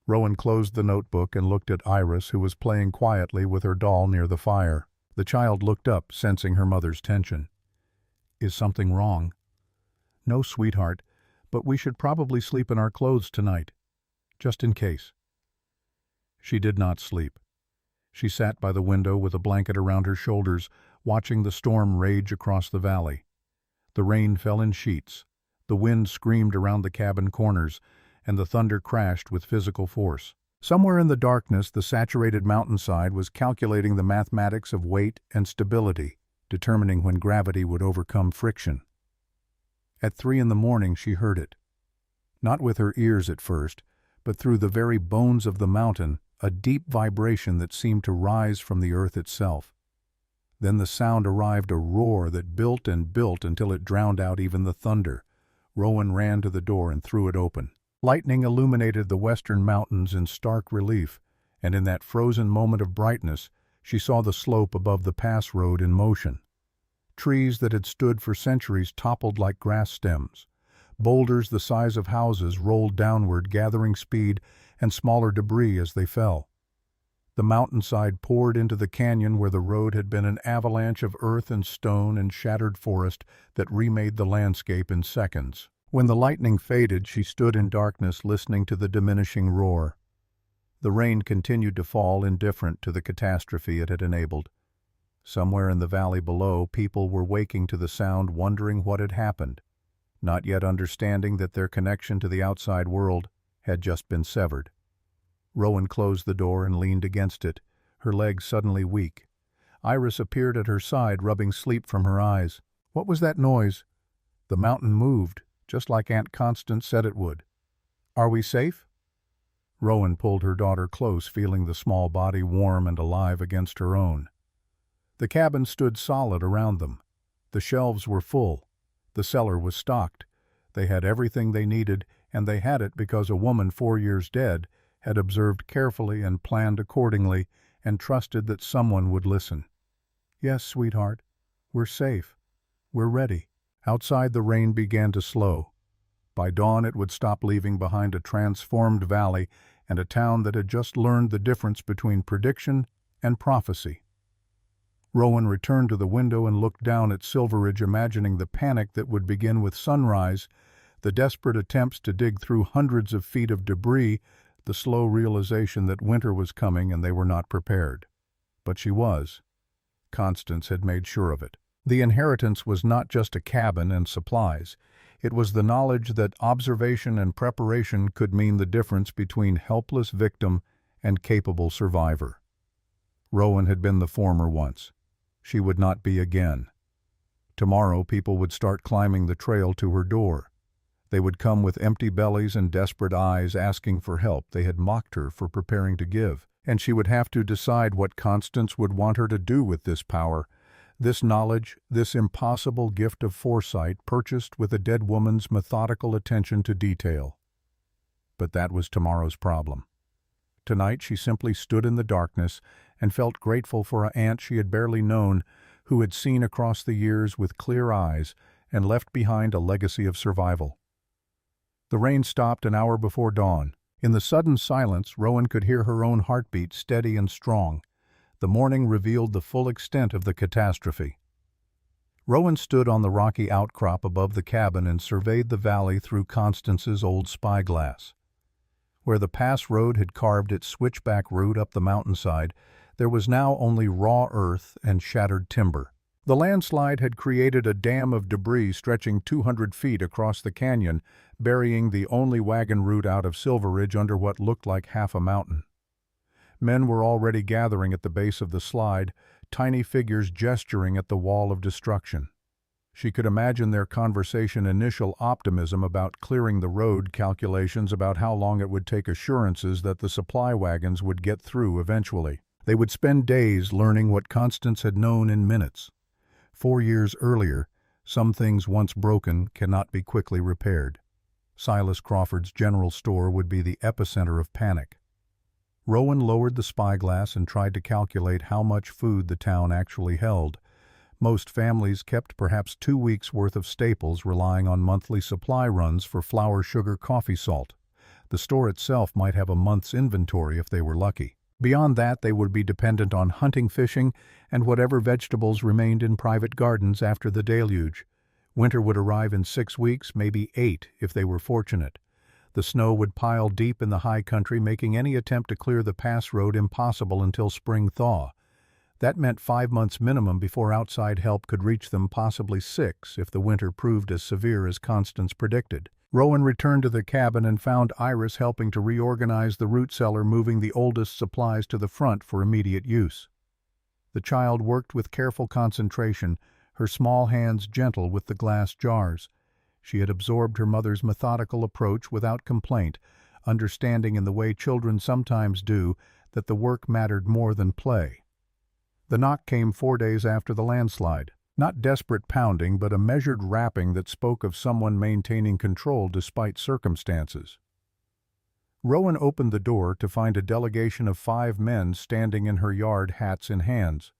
Rowan closed the notebook and looked at Iris, who was playing quietly with her doll near the fire. The child looked up, sensing her mother's tension. Is something wrong? No, sweetheart, but we should probably sleep in our clothes tonight, just in case. She did not sleep. She sat by the window with a blanket around her shoulders, watching the storm rage across the valley. The rain fell in sheets. The wind screamed around the cabin corners, and the thunder crashed with physical force. Somewhere in the darkness, the saturated mountainside was calculating the mathematics of weight and stability, determining when gravity would overcome friction. At 3 in the morning she heard it. Not with her ears at first, but through the very bones of the mountain, a deep vibration that seemed to rise from the earth itself. Then the sound arrived, a roar that built and built until it drowned out even the thunder. Rowan ran to the door and threw it open. Lightning illuminated the western mountains in stark relief, and in that frozen moment of brightness, she saw the slope above the pass road in motion. Trees that had stood for centuries toppled like grass stems. Boulders the size of houses rolled downward, gathering speed and smaller debris as they fell. The mountainside poured into the canyon where the road had been, an avalanche of earth and stone and shattered forest that remade the landscape in seconds. When the lightning faded, she stood in darkness, listening to the diminishing roar. The rain continued to fall, indifferent to the catastrophe it had enabled. Somewhere in the valley below, people were waking to the sound, wondering what had happened, not yet understanding that their connection to the outside world had just been severed. Rowan closed the door and leaned against it, her legs suddenly weak. Iris appeared at her side, rubbing sleep from her eyes. What was that noise? The mountain moved, just like Aunt Constance said it would. Are we safe? Rowan pulled her daughter close, feeling the small body warm and alive against her own. The cabin stood solid around them. The shelves were full. The cellar was stocked. They had everything they needed, and they had it because a woman 4 years dead had observed carefully and planned accordingly and trusted that someone would listen. Yes, sweetheart, we're safe. We're ready. Outside, the rain began to slow. By dawn, it would stop, leaving behind a transformed valley and a town that had just learned the difference between prediction and prophecy. Rowan returned to the window and looked down at Silveridge, imagining the panic that would begin with sunrise, the desperate attempts to dig through hundreds of feet of debris, the slow realization that winter was coming and they were not prepared. But she was. Constance had made sure of it. The inheritance was not just a cabin and supplies. It was the knowledge that observation and preparation could mean the difference between helpless victim and capable survivor. Rowan had been the former once. She would not be again. Tomorrow people would start climbing the trail to her door. They would come with empty bellies and desperate eyes, asking for help they had mocked her for preparing to give, and she would have to decide what Constance would want her to do with this power, this knowledge, this impossible gift of foresight purchased with a dead woman's methodical attention to detail. But that was tomorrow's problem. Tonight she simply stood in the darkness and felt grateful for an aunt she had barely known, who had seen across the years with clear eyes and left behind a legacy of survival. The rain stopped an hour before dawn. In the sudden silence, Rowan could hear her own heartbeat, steady and strong. The morning revealed the full extent of the catastrophe. Rowan stood on the rocky outcrop above the cabin and surveyed the valley through Constance's old spyglass. Where the pass road had carved its switchback route up the mountainside, there was now only raw earth and shattered timber. The landslide had created a dam of debris stretching 200 feet across the canyon, burying the only wagon route out of Silver Ridge under what looked like half a mountain. Men were already gathering at the base of the slide, tiny figures gesturing at the wall of destruction. She could imagine their conversation, initial optimism about clearing the road, calculations about how long it would take, assurances that the supply wagons would get through eventually. They would spend days learning what Constance had known in minutes. 4 years earlier, some things once broken cannot be quickly repaired. Silas Crawford's general store would be the epicenter of panic. Rowan lowered the spyglass and tried to calculate how much food the town actually held. Most families kept perhaps 2 weeks' worth of staples, relying on monthly supply runs for flour, sugar, coffee, salt. The store itself might have a month's inventory if they were lucky. Beyond that, they would be dependent on hunting, fishing, and whatever vegetables remained in private gardens after the deluge. Winter would arrive in 6 weeks, maybe 8 if they were fortunate. The snow would pile deep in the high country, making any attempt to clear the pass road impossible until spring thaw. That meant 5 months minimum before outside help could reach them, possibly 6 if the winter proved as severe as Constance predicted. Rowan returned to the cabin and found Iris helping to reorganize the root cellar, moving the oldest supplies to the front for immediate use. The child worked with careful concentration, her small hands gentle with the glass jars. She had absorbed her mother's methodical approach without complaint, understanding in the way children sometimes do that the work mattered more than play. The knock came 4 days after the landslide. Not desperate pounding, but a measured rapping that spoke of someone maintaining control despite circumstances. Rowan opened the door to find a delegation of 5 men standing in her yard, hats in hands.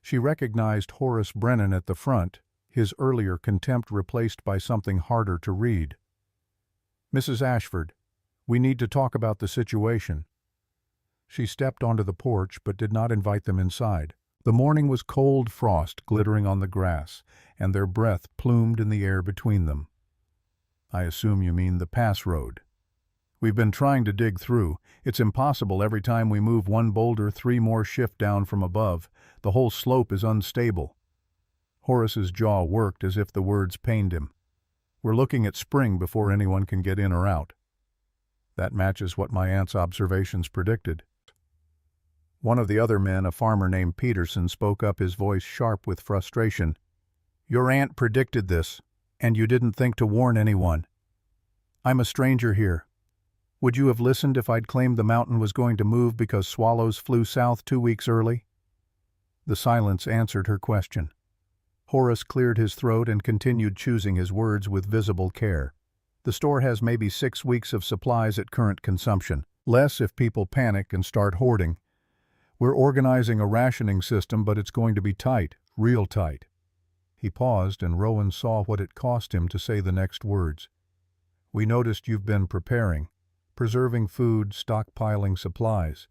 She recognized Horace Brennan at the front, his earlier contempt replaced by something harder to read. "Mrs. Ashford, we need to talk about the situation." She stepped onto the porch but did not invite them inside. The morning was cold frost glittering on the grass, and their breath plumed in the air between them. "I assume you mean the pass road. We've been trying to dig through. It's impossible. Every time we move one boulder, 3 more shift down from above. The whole slope is unstable." Horace's jaw worked as if the words pained him. "We're looking at spring before anyone can get in or out." "That matches what my aunt's observations predicted." One of the other men, a farmer named Peterson, spoke up, his voice sharp with frustration. "Your aunt predicted this, and you didn't think to warn anyone. I'm a stranger here. Would you have listened if I'd claimed the mountain was going to move because swallows flew south 2 weeks early?" The silence answered her question. Horace cleared his throat and continued choosing his words with visible care. "The store has maybe 6 weeks of supplies at current consumption, less if people panic and start hoarding. We're organizing a rationing system, but it's going to be tight, real tight." He paused, and Rowan saw what it cost him to say the next words. "We noticed you've been preserving food, stockpiling supplies.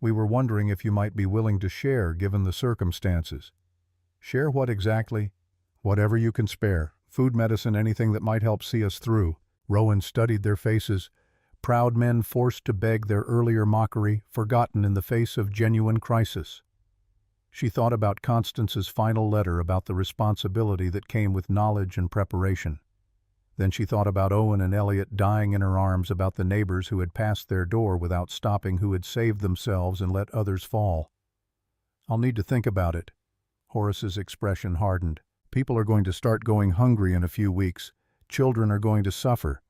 We were wondering if you might be willing to share given the circumstances." "Share what exactly?" "Whatever you can spare. Food, medicine, anything that might help see us through." Rowan studied their faces. Proud men forced to beg their earlier mockery, forgotten in the face of genuine crisis. She thought about Constance's final letter, about the responsibility that came with knowledge and preparation. Then she thought about Owen and Elliot dying in her arms, about the neighbors who had passed their door without stopping, who had saved themselves and let others fall. "I'll need to think about it." Horace's expression hardened. "People are going to start going hungry in a few weeks. Children are going to suffer.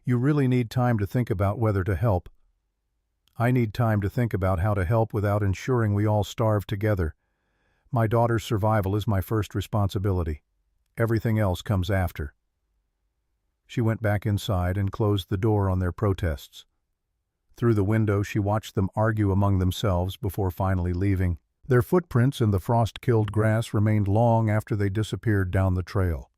You really need time to think about whether to help." "I need time to think about how to help without ensuring we all starve together. My daughter's survival is my first responsibility. Everything else comes after." She went back inside and closed the door on their protests. Through the window she watched them argue among themselves before finally leaving. Their footprints in the frost-killed grass remained long after they disappeared down the trail.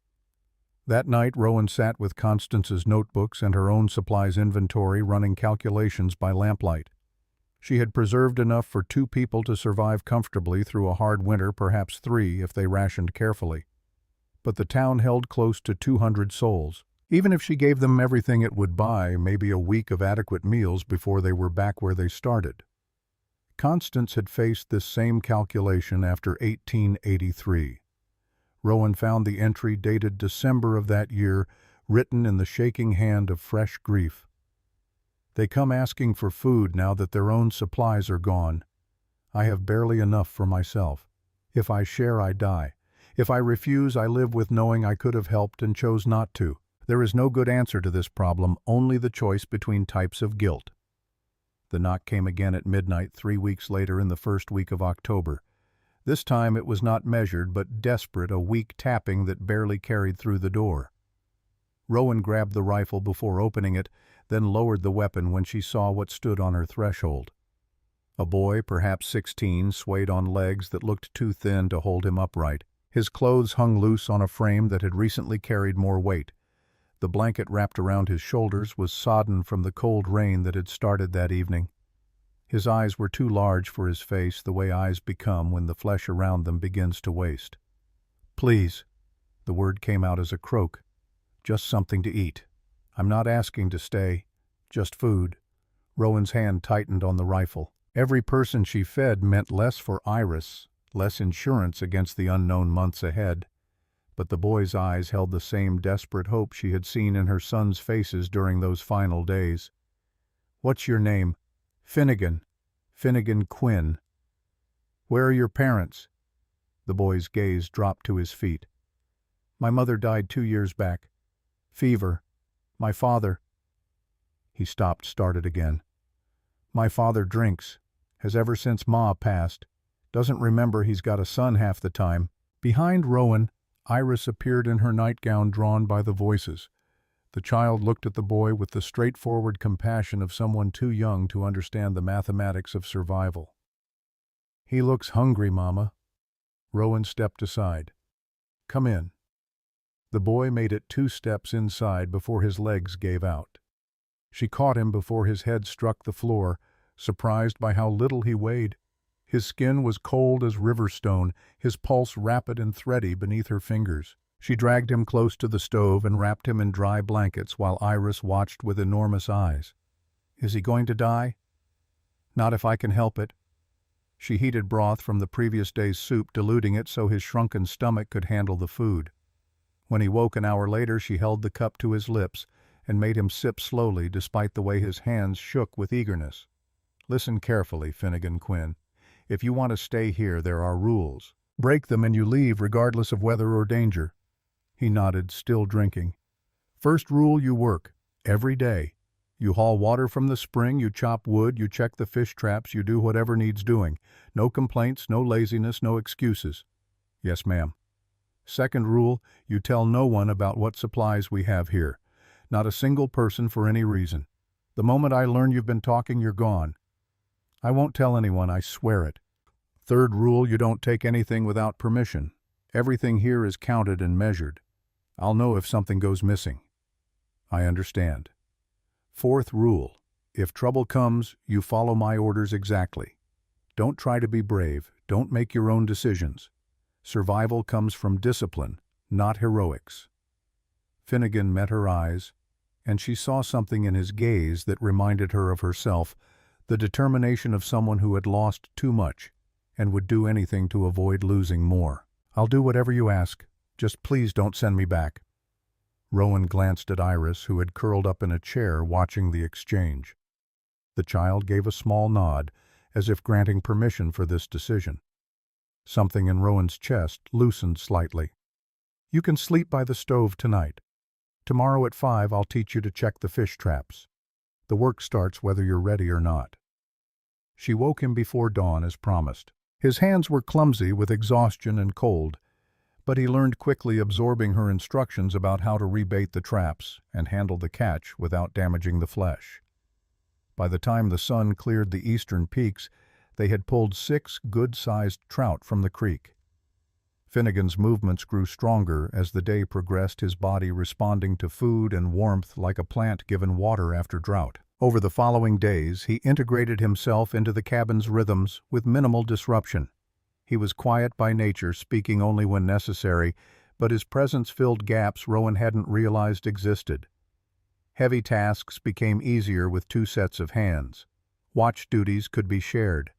That night Rowan sat with Constance's notebooks and her own supplies inventory, running calculations by lamplight. She had preserved enough for 2 people to survive comfortably through a hard winter, perhaps 3 if they rationed carefully. But the town held close to 200 souls. Even if she gave them everything it would buy, maybe a week of adequate meals before they were back where they started. Constance had faced this same calculation after 1883. Rowan found the entry dated December of that year, written in the shaking hand of fresh grief. They come asking for food now that their own supplies are gone. I have barely enough for myself. If I share, I die. If I refuse, I live with knowing I could have helped and chose not to. There is no good answer to this problem, only the choice between types of guilt. The knock came again at midnight 3 weeks later in the first week of October. This time it was not measured but desperate, a weak tapping that barely carried through the door. Rowan grabbed the rifle before opening it, then lowered the weapon when she saw what stood on her threshold. A boy, perhaps 16, swayed on legs that looked too thin to hold him upright. His clothes hung loose on a frame that had recently carried more weight. The blanket wrapped around his shoulders was sodden from the cold rain that had started that evening. His eyes were too large for his face, the way eyes become when the flesh around them begins to waste. "Please." The word came out as a croak. "Just something to eat. I'm not asking to stay. Just food." Rowan's hand tightened on the rifle. Every person she fed meant less for Iris, less insurance against the unknown months ahead. But the boy's eyes held the same desperate hope she had seen in her son's faces during those final days. "What's your name?" "Finnegan. Finnegan Quinn." "Where are your parents?" The boy's gaze dropped to his feet. "My mother died 2 years back. Fever. My father—" He stopped, started again. "My father drinks. Has ever since Ma passed. Doesn't remember he's got a son half the time." Behind Rowan, Iris appeared in her nightgown drawn by the voices. The child looked at the boy with the straightforward compassion of someone too young to understand the mathematics of survival. "He looks hungry, Mama." Rowan stepped aside. "Come in." The boy made it 2 steps inside before his legs gave out. She caught him before his head struck the floor, surprised by how little he weighed. His skin was cold as river stone, his pulse rapid and thready beneath her fingers. She dragged him close to the stove and wrapped him in dry blankets while Iris watched with enormous eyes. "Is he going to die?" "Not if I can help it." She heated broth from the previous day's soup, diluting it so his shrunken stomach could handle the food. When he woke an hour later, she held the cup to his lips and made him sip slowly despite the way his hands shook with eagerness. "Listen carefully, Finnegan Quinn. If you want to stay here, there are rules. Break them and you leave regardless of weather or danger." He nodded, still drinking. "First rule, you work. Every day. You haul water from the spring, you chop wood, you check the fish traps, you do whatever needs doing. No complaints, no laziness, no excuses." "Yes, ma'am." "Second rule, you tell no one about what supplies we have here. Not a single person for any reason. The moment I learn you've been talking, you're gone." "I won't tell anyone, I swear it." "Third rule, you don't take anything without permission. Everything here is counted and measured. I'll know if something goes missing." "I understand." "Fourth rule, if trouble comes, you follow my orders exactly. Don't try to be brave, don't make your own decisions. Survival comes from discipline, not heroics." Finnegan met her eyes, and she saw something in his gaze that reminded her of herself, the determination of someone who had lost too much and would do anything to avoid losing more. "I'll do whatever you ask. Just please don't send me back." Rowan glanced at Iris, who had curled up in a chair watching the exchange. The child gave a small nod, as if granting permission for this decision. Something in Rowan's chest loosened slightly. "You can sleep by the stove tonight. Tomorrow at 5 I'll teach you to check the fish traps. The work starts whether you're ready or not." She woke him before dawn as promised. His hands were clumsy with exhaustion and cold, but he learned quickly, absorbing her instructions about how to rebait the traps and handle the catch without damaging the flesh. By the time the sun cleared the eastern peaks, they had pulled 6 good-sized trout from the creek. Finnegan's movements grew stronger as the day progressed, his body responding to food and warmth like a plant given water after drought. Over the following days, he integrated himself into the cabin's rhythms with minimal disruption. He was quiet by nature, speaking only when necessary, but his presence filled gaps Rowan hadn't realized existed. Heavy tasks became easier with 2 sets of hands. Watch duties could be shared.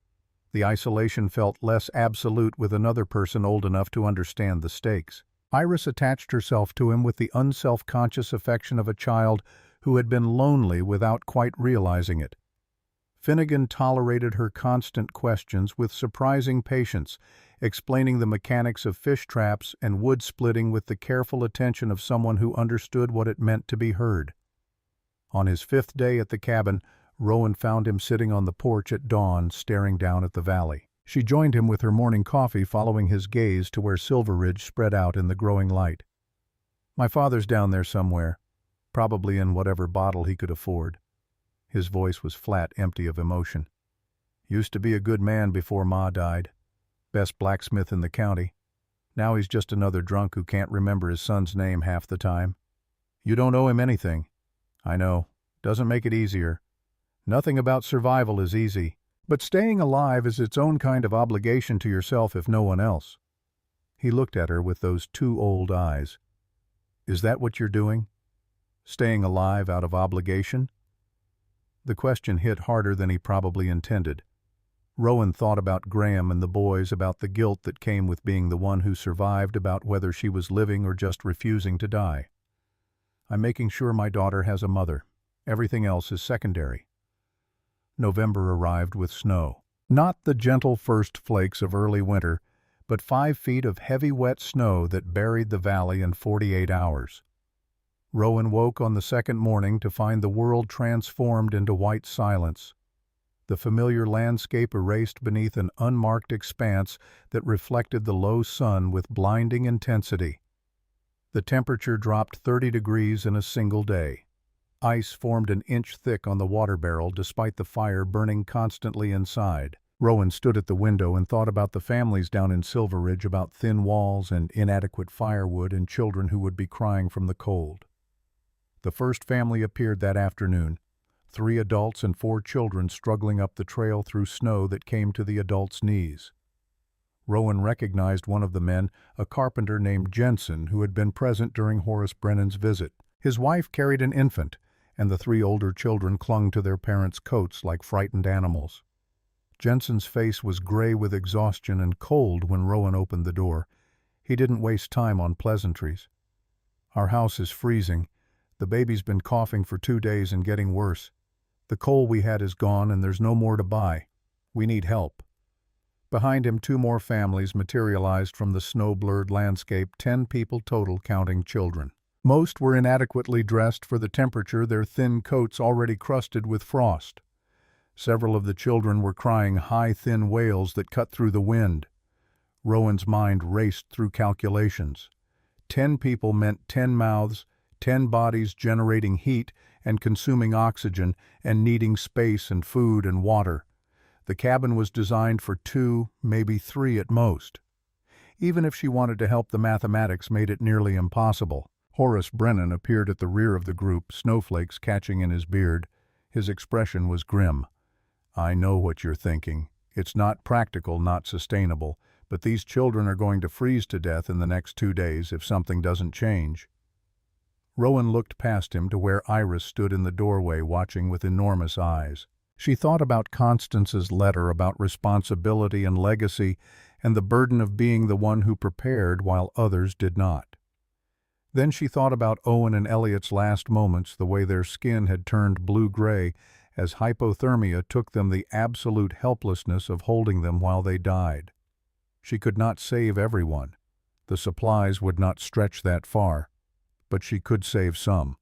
The isolation felt less absolute with another person old enough to understand the stakes. Iris attached herself to him with the unself-conscious affection of a child who had been lonely without quite realizing it. Finnegan tolerated her constant questions with surprising patience, explaining the mechanics of fish traps and wood splitting with the careful attention of someone who understood what it meant to be heard. On his 5th day at the cabin, Rowan found him sitting on the porch at dawn, staring down at the valley. She joined him with her morning coffee, following his gaze to where Silver Ridge spread out in the growing light. "My father's down there somewhere, probably in whatever bottle he could afford." His voice was flat, empty of emotion. "Used to be a good man before Ma died. Best blacksmith in the county. Now he's just another drunk who can't remember his son's name half the time. You don't owe him anything." "I know. Doesn't make it easier. Nothing about survival is easy. But staying alive is its own kind of obligation to yourself if no one else." He looked at her with those two old eyes. "Is that what you're doing? Staying alive out of obligation?" The question hit harder than he probably intended. Rowan thought about Graham and the boys, about the guilt that came with being the one who survived, about whether she was living or just refusing to die. "I'm making sure my daughter has a mother. Everything else is secondary." November arrived with snow. Not the gentle first flakes of early winter, but 5 feet of heavy wet snow that buried the valley in 48 hours. Rowan woke on the second morning to find the world transformed into white silence, the familiar landscape erased beneath an unmarked expanse that reflected the low sun with blinding intensity. The temperature dropped 30 degrees in a single day. Ice formed an inch thick on the water barrel despite the fire burning constantly inside. Rowan stood at the window and thought about the families down in Silver Ridge, about thin walls and inadequate firewood and children who would be crying from the cold. The first family appeared that afternoon, 3 adults and 4 children struggling up the trail through snow that came to the adults' knees. Rowan recognized one of the men, a carpenter named Jensen, who had been present during Horace Brennan's visit. His wife carried an infant, and the 3 older children clung to their parents' coats like frightened animals. Jensen's face was gray with exhaustion and cold when Rowan opened the door. He didn't waste time on pleasantries. "Our house is freezing. The baby's been coughing for 2 days and getting worse. The coal we had is gone and there's no more to buy. We need help." Behind him, 2 more families materialized from the snow-blurred landscape, 10 people total, counting children. Most were inadequately dressed for the temperature, their thin coats already crusted with frost. Several of the children were crying high, thin wails that cut through the wind. Rowan's mind raced through calculations. 10 people meant 10 mouths, 10 bodies generating heat and consuming oxygen and needing space and food and water. The cabin was designed for 2, maybe 3 at most. Even if she wanted to help, the mathematics made it nearly impossible. Horace Brennan appeared at the rear of the group, snowflakes catching in his beard. His expression was grim. "I know what you're thinking. It's not practical, not sustainable, but these children are going to freeze to death in the next 2 days if something doesn't change." Rowan looked past him to where Iris stood in the doorway, watching with enormous eyes. She thought about Constance's letter about responsibility and legacy and the burden of being the one who prepared while others did not. Then she thought about Owen and Elliot's last moments, the way their skin had turned blue-gray as hypothermia took them, the absolute helplessness of holding them while they died. She could not save everyone. The supplies would not stretch that far, but she could save some.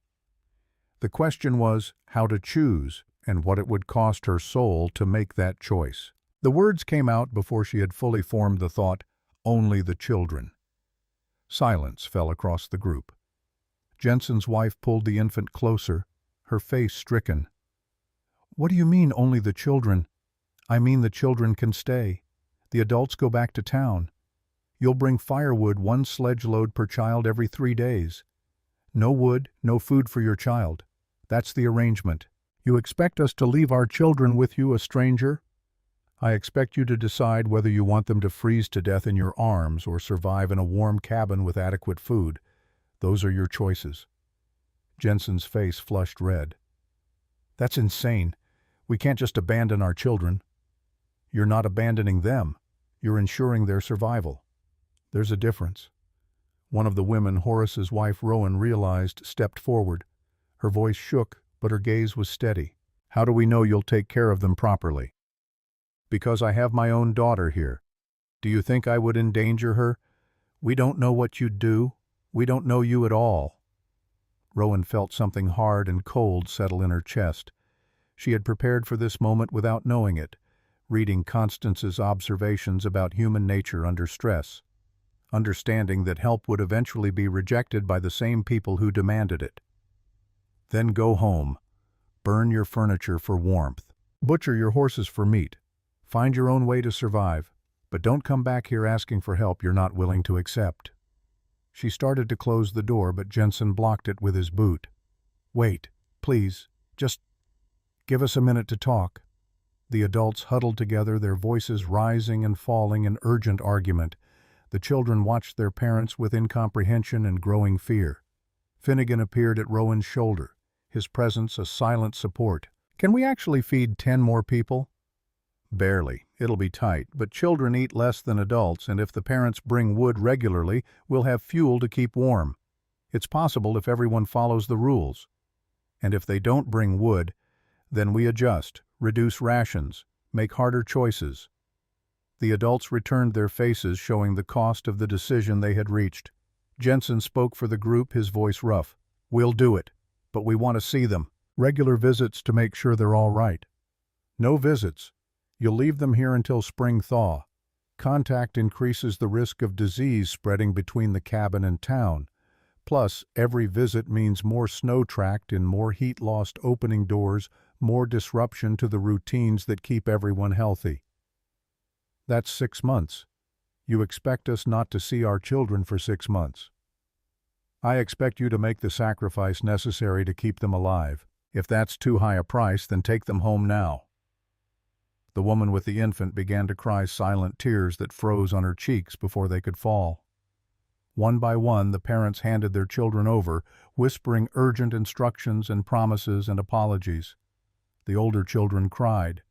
The question was how to choose and what it would cost her soul to make that choice. The words came out before she had fully formed the thought, "Only the children." Silence fell across the group. Jensen's wife pulled the infant closer, her face stricken. "What do you mean, only the children?" "I mean the children can stay. The adults go back to town. You'll bring firewood, 1 sledge load per child every 3 days. No wood, no food for your child. That's the arrangement. You expect us to leave our children with you, a stranger?" "I expect you to decide whether you want them to freeze to death in your arms or survive in a warm cabin with adequate food. Those are your choices." Jensen's face flushed red. "That's insane. We can't just abandon our children." "You're not abandoning them. You're ensuring their survival. There's a difference. One of the women Horace's wife Rowan realized stepped forward. Her voice shook, but her gaze was steady. "How do we know you'll take care of them properly?" "Because I have my own daughter here. Do you think I would endanger her? We don't know what you'd do. We don't know you at all." Rowan felt something hard and cold settle in her chest. She had prepared for this moment without knowing it, reading Constance's observations about human nature under stress, understanding that help would eventually be rejected by the same people who demanded it. "Then go home. Burn your furniture for warmth. Butcher your horses for meat. Find your own way to survive, but don't come back here asking for help you're not willing to accept." She started to close the door, but Jensen blocked it with his boot. "Wait, please, just give us a minute to talk." The adults huddled together, their voices rising and falling in urgent argument. The children watched their parents with incomprehension and growing fear. Finnegan appeared at Rowan's shoulder, his presence a silent support. "Can we actually feed 10 more people?" "Barely. It'll be tight, but children eat less than adults, and if the parents bring wood regularly, we'll have fuel to keep warm. It's possible if everyone follows the rules. And if they don't bring wood, then we adjust, reduce rations, make harder choices." The adults returned their faces, showing the cost of the decision they had reached. Jensen spoke for the group, his voice rough. "We'll do it, but we want to see them. Regular visits to make sure they're all right." "No visits. You'll leave them here until spring thaw. Contact increases the risk of disease spreading between the cabin and town. Plus, every visit means more snow tracked in more heat-lost opening doors, more disruption to the routines that keep everyone healthy." "That's 6 months. You expect us not to see our children for 6 months. I expect you to make the sacrifice necessary to keep them alive. If that's too high a price, then take them home now." The woman with the infant began to cry silent tears that froze on her cheeks before they could fall. One by one, the parents handed their children over, whispering urgent instructions and promises and apologies. The older children cried.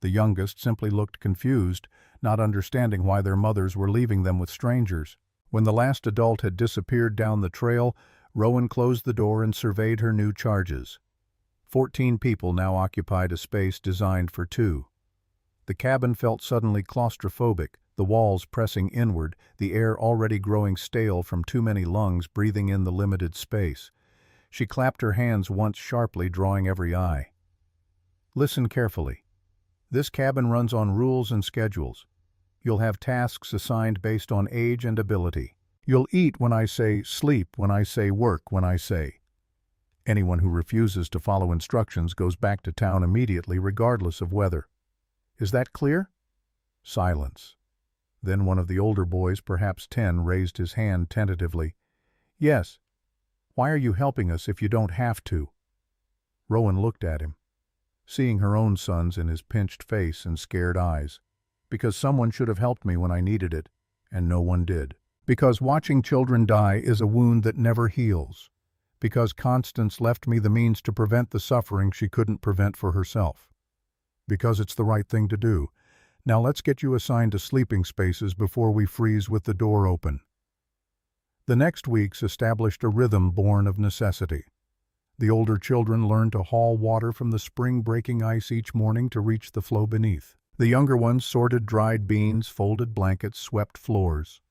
The youngest simply looked confused, not understanding why their mothers were leaving them with strangers. When the last adult had disappeared down the trail, Rowan closed the door and surveyed her new charges. 14 people now occupied a space designed for 2. The cabin felt suddenly claustrophobic, the walls pressing inward, the air already growing stale from too many lungs breathing in the limited space. She clapped her hands once sharply, drawing every eye. "Listen carefully. This cabin runs on rules and schedules. You'll have tasks assigned based on age and ability. You'll eat when I say, sleep when I say, work when I say. Anyone who refuses to follow instructions goes back to town immediately, regardless of weather. Is that clear?" Silence. Then one of the older boys, perhaps 10, raised his hand tentatively. "Yes. Why are you helping us if you don't have to?" Rowan looked at him, seeing her own sons in his pinched face and scared eyes. "Because someone should have helped me when I needed it, and no one did. Because watching children die is a wound that never heals. Because Constance left me the means to prevent the suffering she couldn't prevent for herself. Because it's the right thing to do. Now let's get you assigned to sleeping spaces before we freeze with the door open." The next weeks established a rhythm born of necessity. The older children learned to haul water from the spring-breaking ice each morning to reach the floe beneath. The younger ones sorted dried beans, folded blankets, swept floors.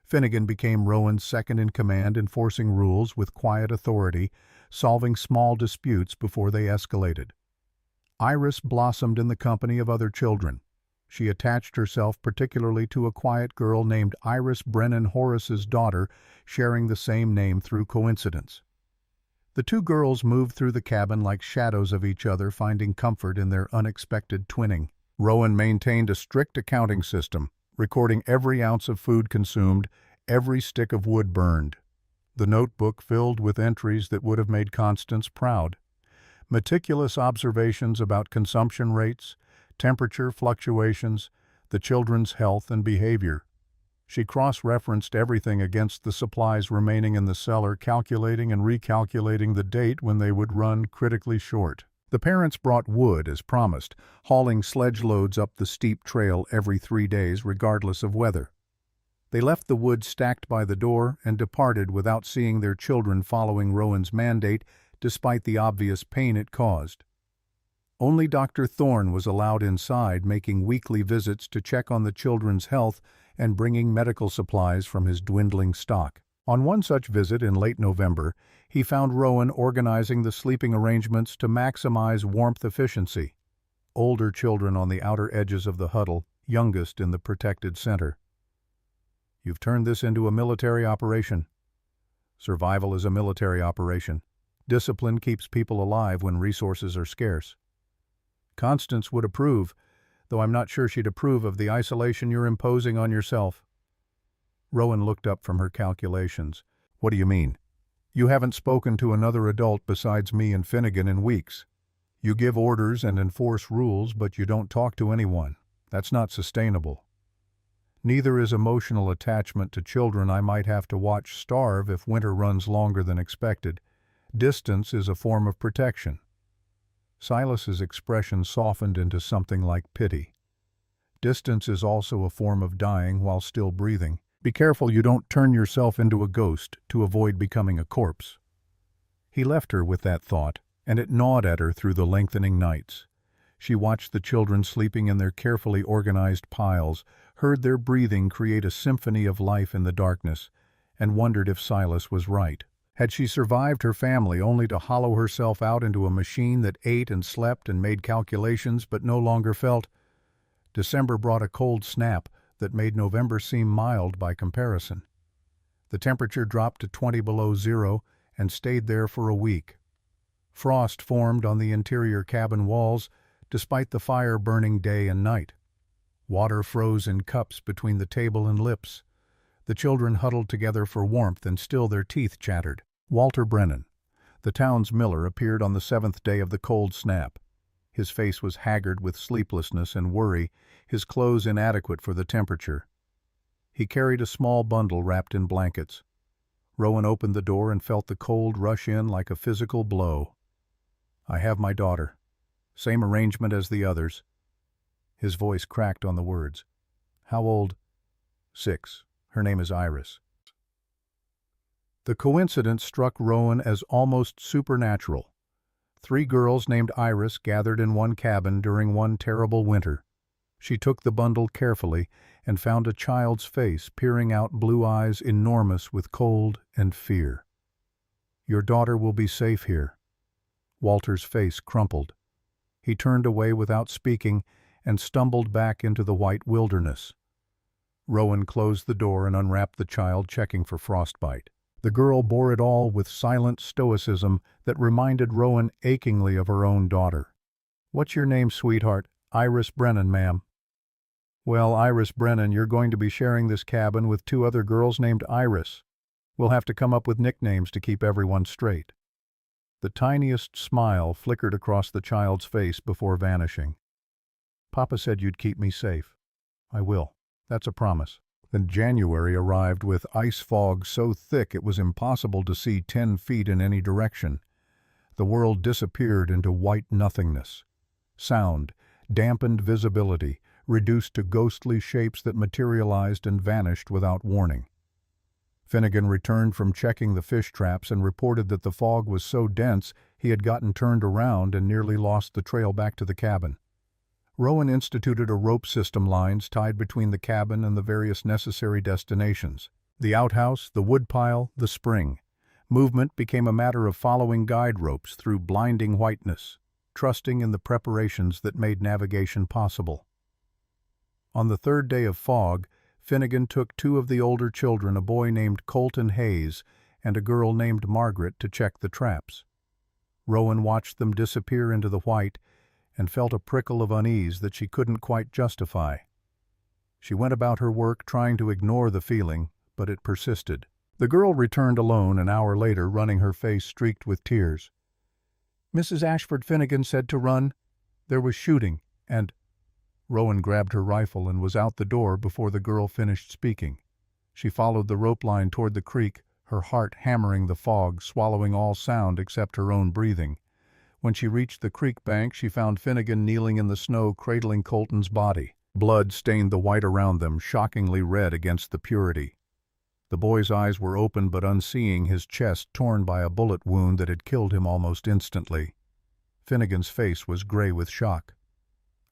Finnegan became Rowan's second-in-command, enforcing rules with quiet authority, solving small disputes before they escalated. Iris blossomed in the company of other children. She attached herself particularly to a quiet girl named Iris Brennan, Horace's daughter, sharing the same name through coincidence. The 2 girls moved through the cabin like shadows of each other, finding comfort in their unexpected twinning. Rowan maintained a strict accounting system, recording every ounce of food consumed, every stick of wood burned. The notebook filled with entries that would have made Constance proud. Meticulous observations about consumption rates, temperature fluctuations, the children's health and behavior. She cross-referenced everything against the supplies remaining in the cellar, calculating and recalculating the date when they would run critically short. The parents brought wood as promised, hauling sledge loads up the steep trail every 3 days regardless of weather. They left the wood stacked by the door and departed without seeing their children, following Rowan's mandate despite the obvious pain it caused. Only Dr. Thorne was allowed inside, making weekly visits to check on the children's health and bringing medical supplies from his dwindling stock. On one such visit in late November, he found Rowan organizing the sleeping arrangements to maximize warmth efficiency. Older children on the outer edges of the huddle, youngest in the protected center. "You've turned this into a military operation." "Survival is a military operation. Discipline keeps people alive when resources are scarce." "Constance would approve, though I'm not sure she'd approve of the isolation you're imposing on yourself." Rowan looked up from her calculations. "What do you mean?" "You haven't spoken to another adult besides me and Finnegan in weeks. You give orders and enforce rules, but you don't talk to anyone. That's not sustainable. Neither is emotional attachment to children I might have to watch starve if winter runs longer than expected. Distance is a form of protection." Silas's expression softened into something like pity. "Distance is also a form of dying while still breathing. Be careful you don't turn yourself into a ghost to avoid becoming a corpse." He left her with that thought, and it gnawed at her through the lengthening nights. She watched the children sleeping in their carefully organized piles, heard their breathing create a symphony of life in the darkness, and wondered if Silas was right. Had she survived her family only to hollow herself out into a machine that ate and slept and made calculations but no longer felt? December brought a cold snap that made November seem mild by comparison. The temperature dropped to 20 below zero and stayed there for a week. Frost formed on the interior cabin walls, despite the fire burning day and night. Water froze in cups between the table and lips. The children huddled together for warmth, and still their teeth chattered. Walter Brennan, the town's miller, appeared on the 7th day of the cold snap. His face was haggard with sleeplessness and worry, his clothes inadequate for the temperature. He carried a small bundle wrapped in blankets. Rowan opened the door and felt the cold rush in like a physical blow. "I have my daughter. Same arrangement as the others." His voice cracked on the words. "How old?" "6. Her name is Iris." The coincidence struck Rowan as almost supernatural. 3 girls named Iris gathered in one cabin during one terrible winter. She took the bundle carefully and found a child's face peering out, blue eyes enormous with cold and fear. "Your daughter will be safe here." Walter's face crumpled. He turned away without speaking and stumbled back into the white wilderness. Rowan closed the door and unwrapped the child, checking for frostbite. The girl bore it all with silent stoicism that reminded Rowan achingly of her own daughter. "What's your name, sweetheart?" "Iris Brennan, ma'am." "Well, Iris Brennan, you're going to be sharing this cabin with 2 other girls named Iris. We'll have to come up with nicknames to keep everyone straight." The tiniest smile flickered across the child's face before vanishing. "Papa said you'd keep me safe." "I will. That's a promise." Then January arrived with ice fog so thick it was impossible to see 10 feet in any direction. The world disappeared into white nothingness. Sound, dampened visibility, reduced to ghostly shapes that materialized and vanished without warning. Finnegan returned from checking the fish traps and reported that the fog was so dense he had gotten turned around and nearly lost the trail back to the cabin. Rowan instituted a rope system, lines tied between the cabin and the various necessary destinations. The outhouse, the woodpile, the spring. Movement became a matter of following guide ropes through blinding whiteness, trusting in the preparations that made navigation possible. On the 3rd day of fog, Finnegan took 2 of the older children, a boy named Colton Hayes and a girl named Margaret, to check the traps. Rowan watched them disappear into the white and felt a prickle of unease that she couldn't quite justify. She went about her work trying to ignore the feeling, but it persisted. The girl returned alone an hour later, running her face streaked with tears. "Mrs. Ashford Finnegan said to run. There was shooting, and—" Rowan grabbed her rifle and was out the door before the girl finished speaking. She followed the rope line toward the creek, her heart hammering the fog, swallowing all sound except her own breathing. When she reached the creek bank, she found Finnegan kneeling in the snow, cradling Colton's body. Blood stained the white around them, shockingly red against the purity. The boy's eyes were open but unseeing, his chest torn by a bullet wound that had killed him almost instantly. Finnegan's face was gray with shock.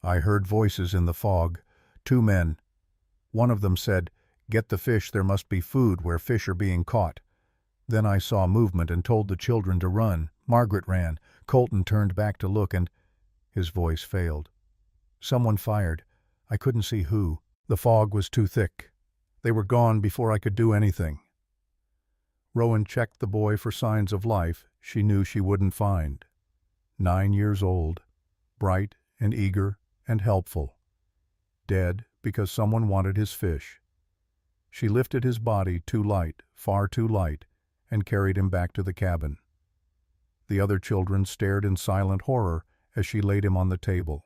I heard voices in the fog. 2 men. One of them said, "Get the fish, there must be food where fish are being caught." Then I saw movement and told the children to run. Margaret ran. Colton turned back to look and his voice failed. Someone fired. I couldn't see who. The fog was too thick. They were gone before I could do anything. Rowan checked the boy for signs of life she knew she wouldn't find. 9 years old, bright and eager and helpful. Dead because someone wanted his fish. She lifted his body, too light, far too light, and carried him back to the cabin. The other children stared in silent horror as she laid him on the table.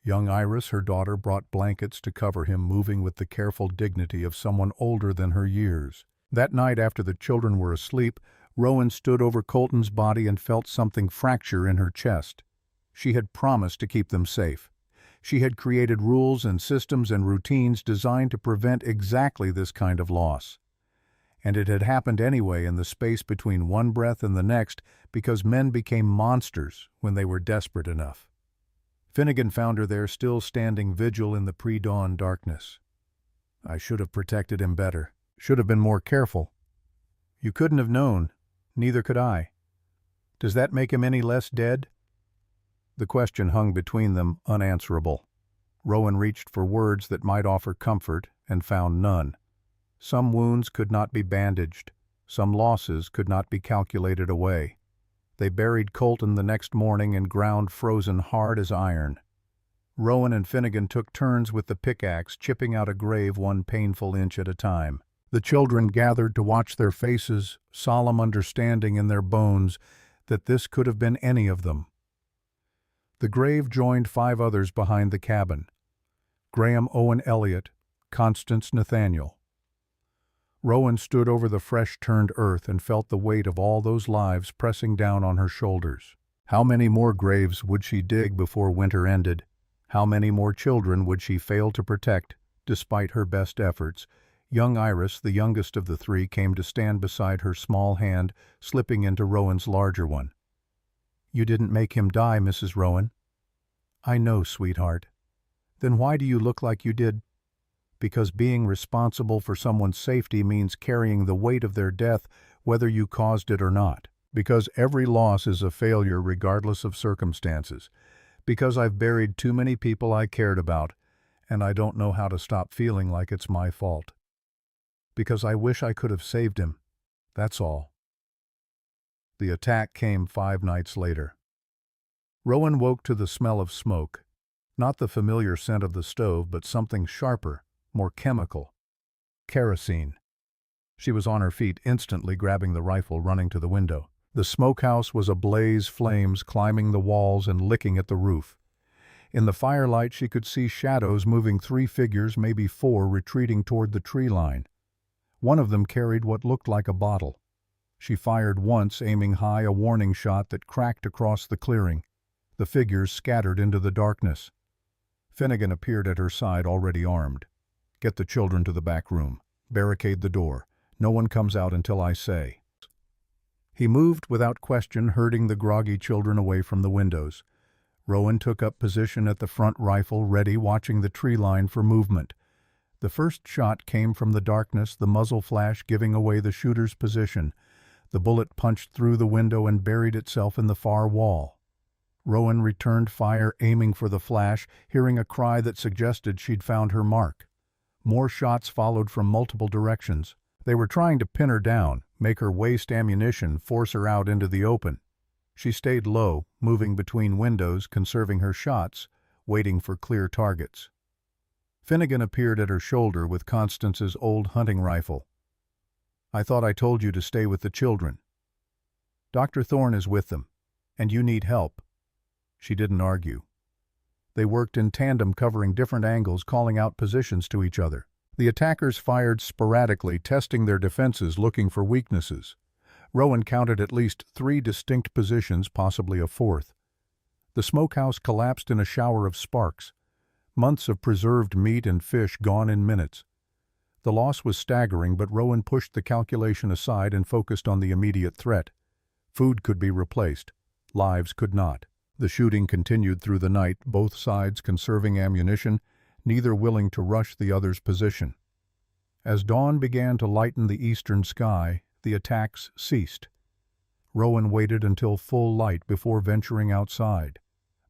Young Iris, her daughter, brought blankets to cover him, moving with the careful dignity of someone older than her years. That night, after the children were asleep, Rowan stood over Colton's body and felt something fracture in her chest. She had promised to keep them safe. She had created rules and systems and routines designed to prevent exactly this kind of loss. And it had happened anyway in the space between one breath and the next because men became monsters when they were desperate enough. Finnegan found her there, still standing vigil in the pre-dawn darkness. I should have protected him better. Should have been more careful. You couldn't have known. Neither could I. Does that make him any less dead? The question hung between them, unanswerable. Rowan reached for words that might offer comfort and found none. Some wounds could not be bandaged. Some losses could not be calculated away. They buried Colton the next morning in ground frozen hard as iron. Rowan and Finnegan took turns with the pickaxe, chipping out a grave 1 painful inch at a time. The children gathered to watch their faces, solemn understanding in their bones that this could have been any of them. The grave joined 5 others behind the cabin. Graham Owen Elliott, Constance Nathaniel. Rowan stood over the fresh-turned earth and felt the weight of all those lives pressing down on her shoulders. How many more graves would she dig before winter ended? How many more children would she fail to protect, despite her best efforts? Young Iris, the youngest of the 3, came to stand beside her small hand, slipping into Rowan's larger one. "You didn't make him die, Mrs. Rowan." "I know, sweetheart." "Then why do you look like you did?" "Because being responsible for someone's safety means carrying the weight of their death, whether you caused it or not. Because every loss is a failure regardless of circumstances. Because I've buried too many people I cared about, and I don't know how to stop feeling like it's my fault. Because I wish I could have saved him. That's all." The attack came 5 nights later. Rowan woke to the smell of smoke. Not the familiar scent of the stove, but something sharper, more chemical. Kerosene. She was on her feet, instantly grabbing the rifle, running to the window. The smokehouse was ablaze, flames climbing the walls and licking at the roof. In the firelight she could see shadows moving, 3 figures, maybe 4, retreating toward the tree line. One of them carried what looked like a bottle. She fired once, aiming high, a warning shot that cracked across the clearing. The figures scattered into the darkness. Finnegan appeared at her side, already armed. "Get the children to the back room. Barricade the door. No one comes out until I say." He moved without question, herding the groggy children away from the windows. Rowan took up position at the front, rifle ready, watching the tree line for movement. The first shot came from the darkness, the muzzle flash giving away the shooter's position. The bullet punched through the window and buried itself in the far wall. Rowan returned fire, aiming for the flash, hearing a cry that suggested she'd found her mark. More shots followed from multiple directions. They were trying to pin her down, make her waste ammunition, force her out into the open. She stayed low, moving between windows, conserving her shots, waiting for clear targets. Finnegan appeared at her shoulder with Constance's old hunting rifle. "I thought I told you to stay with the children. Dr. Thorne is with them, and you need help." She didn't argue. They worked in tandem, covering different angles, calling out positions to each other. The attackers fired sporadically, testing their defenses, looking for weaknesses. Rowan counted at least 3 distinct positions, possibly a 4th. The smokehouse collapsed in a shower of sparks. Months of preserved meat and fish gone in minutes. The loss was staggering, but Rowan pushed the calculation aside and focused on the immediate threat. Food could be replaced. Lives could not. The shooting continued through the night, both sides conserving ammunition, neither willing to rush the other's position. As dawn began to lighten the eastern sky, the attacks ceased. Rowan waited until full light before venturing outside.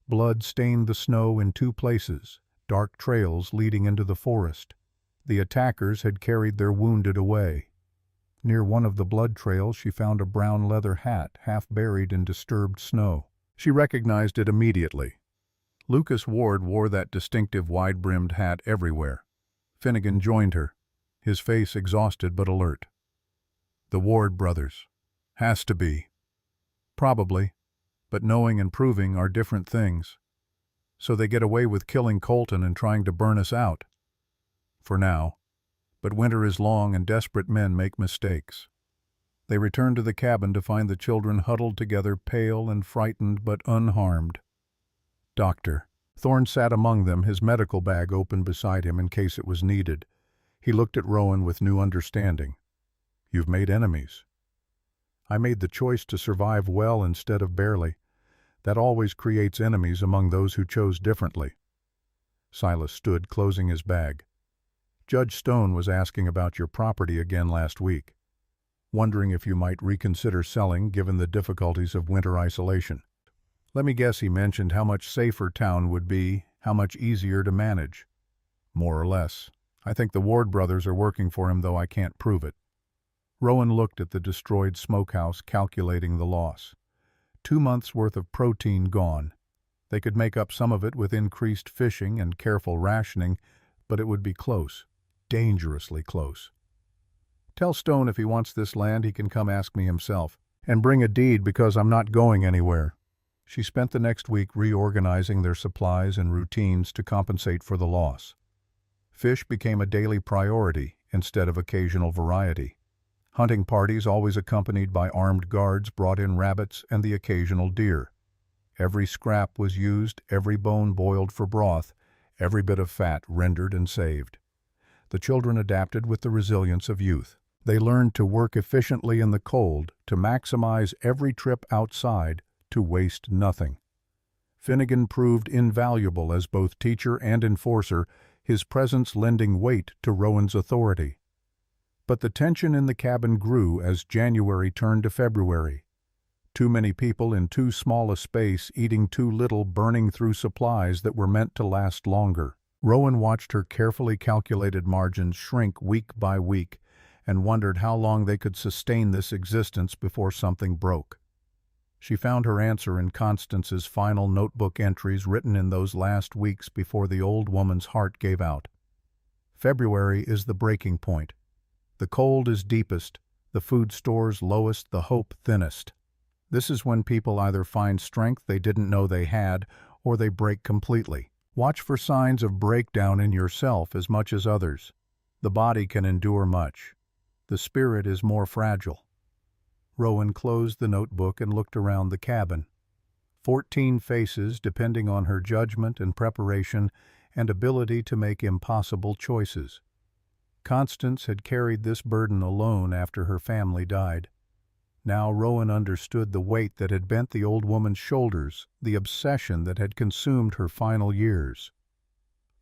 Blood stained the snow in 2 places, dark trails leading into the forest. The attackers had carried their wounded away. Near one of the blood trails she found a brown leather hat half buried in disturbed snow. She recognized it immediately. Lucas Ward wore that distinctive wide-brimmed hat everywhere. Finnegan joined her, his face exhausted but alert. The Ward brothers. Has to be. Probably, but knowing and proving are different things. So they get away with killing Colton and trying to burn us out. For now. But winter is long and desperate men make mistakes. They returned to the cabin to find the children huddled together, pale and frightened but unharmed. Doctor. Thorne sat among them, his medical bag open beside him in case it was needed. He looked at Rowan with new understanding. You've made enemies. I made the choice to survive well instead of barely. That always creates enemies among those who chose differently. Silas stood, closing his bag. Judge Stone was asking about your property again last week, wondering if you might reconsider selling given the difficulties of winter isolation. Let me guess he mentioned how much safer town would be, how much easier to manage. More or less. I think the Ward brothers are working for him, though I can't prove it. Rowan looked at the destroyed smokehouse, calculating the loss. 2 months' worth of protein gone. They could make up some of it with increased fishing and careful rationing, but it would be close. Dangerously close. Tell Stone if he wants this land he can come ask me himself. And bring a deed because I'm not going anywhere. She spent the next week reorganizing their supplies and routines to compensate for the loss. Fish became a daily priority instead of occasional variety. Hunting parties, always accompanied by armed guards, brought in rabbits and the occasional deer. Every scrap was used, every bone boiled for broth, every bit of fat rendered and saved. The children adapted with the resilience of youth. They learned to work efficiently in the cold, to maximize every trip outside, to waste nothing. Finnegan proved invaluable as both teacher and enforcer, his presence lending weight to Rowan's authority. But the tension in the cabin grew as January turned to February. Too many people in too small a space, eating too little, burning through supplies that were meant to last longer. Rowan watched her carefully calculated margins shrink week by week and wondered how long they could sustain this existence before something broke. She found her answer in Constance's final notebook entries written in those last weeks before the old woman's heart gave out. February is the breaking point. The cold is deepest, the food stores lowest, the hope thinnest. This is when people either find strength they didn't know they had, or they break completely. Watch for signs of breakdown in yourself as much as others. The body can endure much. The spirit is more fragile. Rowan closed the notebook and looked around the cabin. 14 faces, depending on her judgment and preparation and ability to make impossible choices. Constance had carried this burden alone after her family died. Now Rowan understood the weight that had bent the old woman's shoulders, the obsession that had consumed her final years.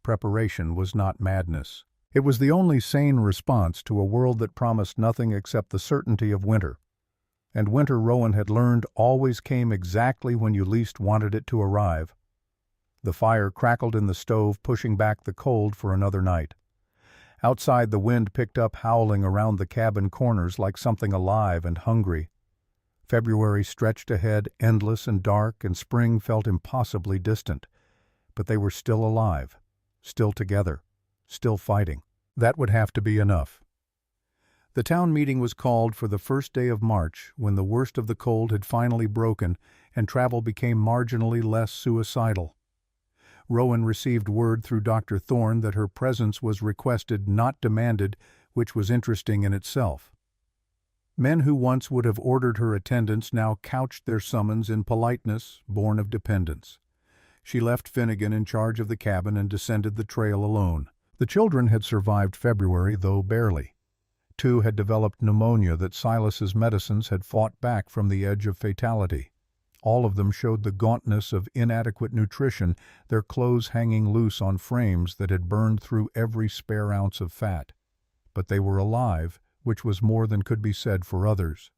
Preparation was not madness. It was the only sane response to a world that promised nothing except the certainty of winter. And winter, Rowan had learned, always came exactly when you least wanted it to arrive. The fire crackled in the stove, pushing back the cold for another night. Outside, the wind picked up, howling around the cabin corners like something alive and hungry. February stretched ahead, endless and dark, and spring felt impossibly distant. But they were still alive, still together, still fighting. That would have to be enough. The town meeting was called for the first day of March, when the worst of the cold had finally broken and travel became marginally less suicidal. Rowan received word through Dr. Thorne that her presence was requested, not demanded, which was interesting in itself. Men who once would have ordered her attendance now couched their summons in politeness born of dependence. She left Finnegan in charge of the cabin and descended the trail alone. The children had survived February, though barely. 2 had developed pneumonia that Silas's medicines had fought back from the edge of fatality. All of them showed the gauntness of inadequate nutrition, their clothes hanging loose on frames that had burned through every spare ounce of fat. But they were alive, which was more than could be said for others.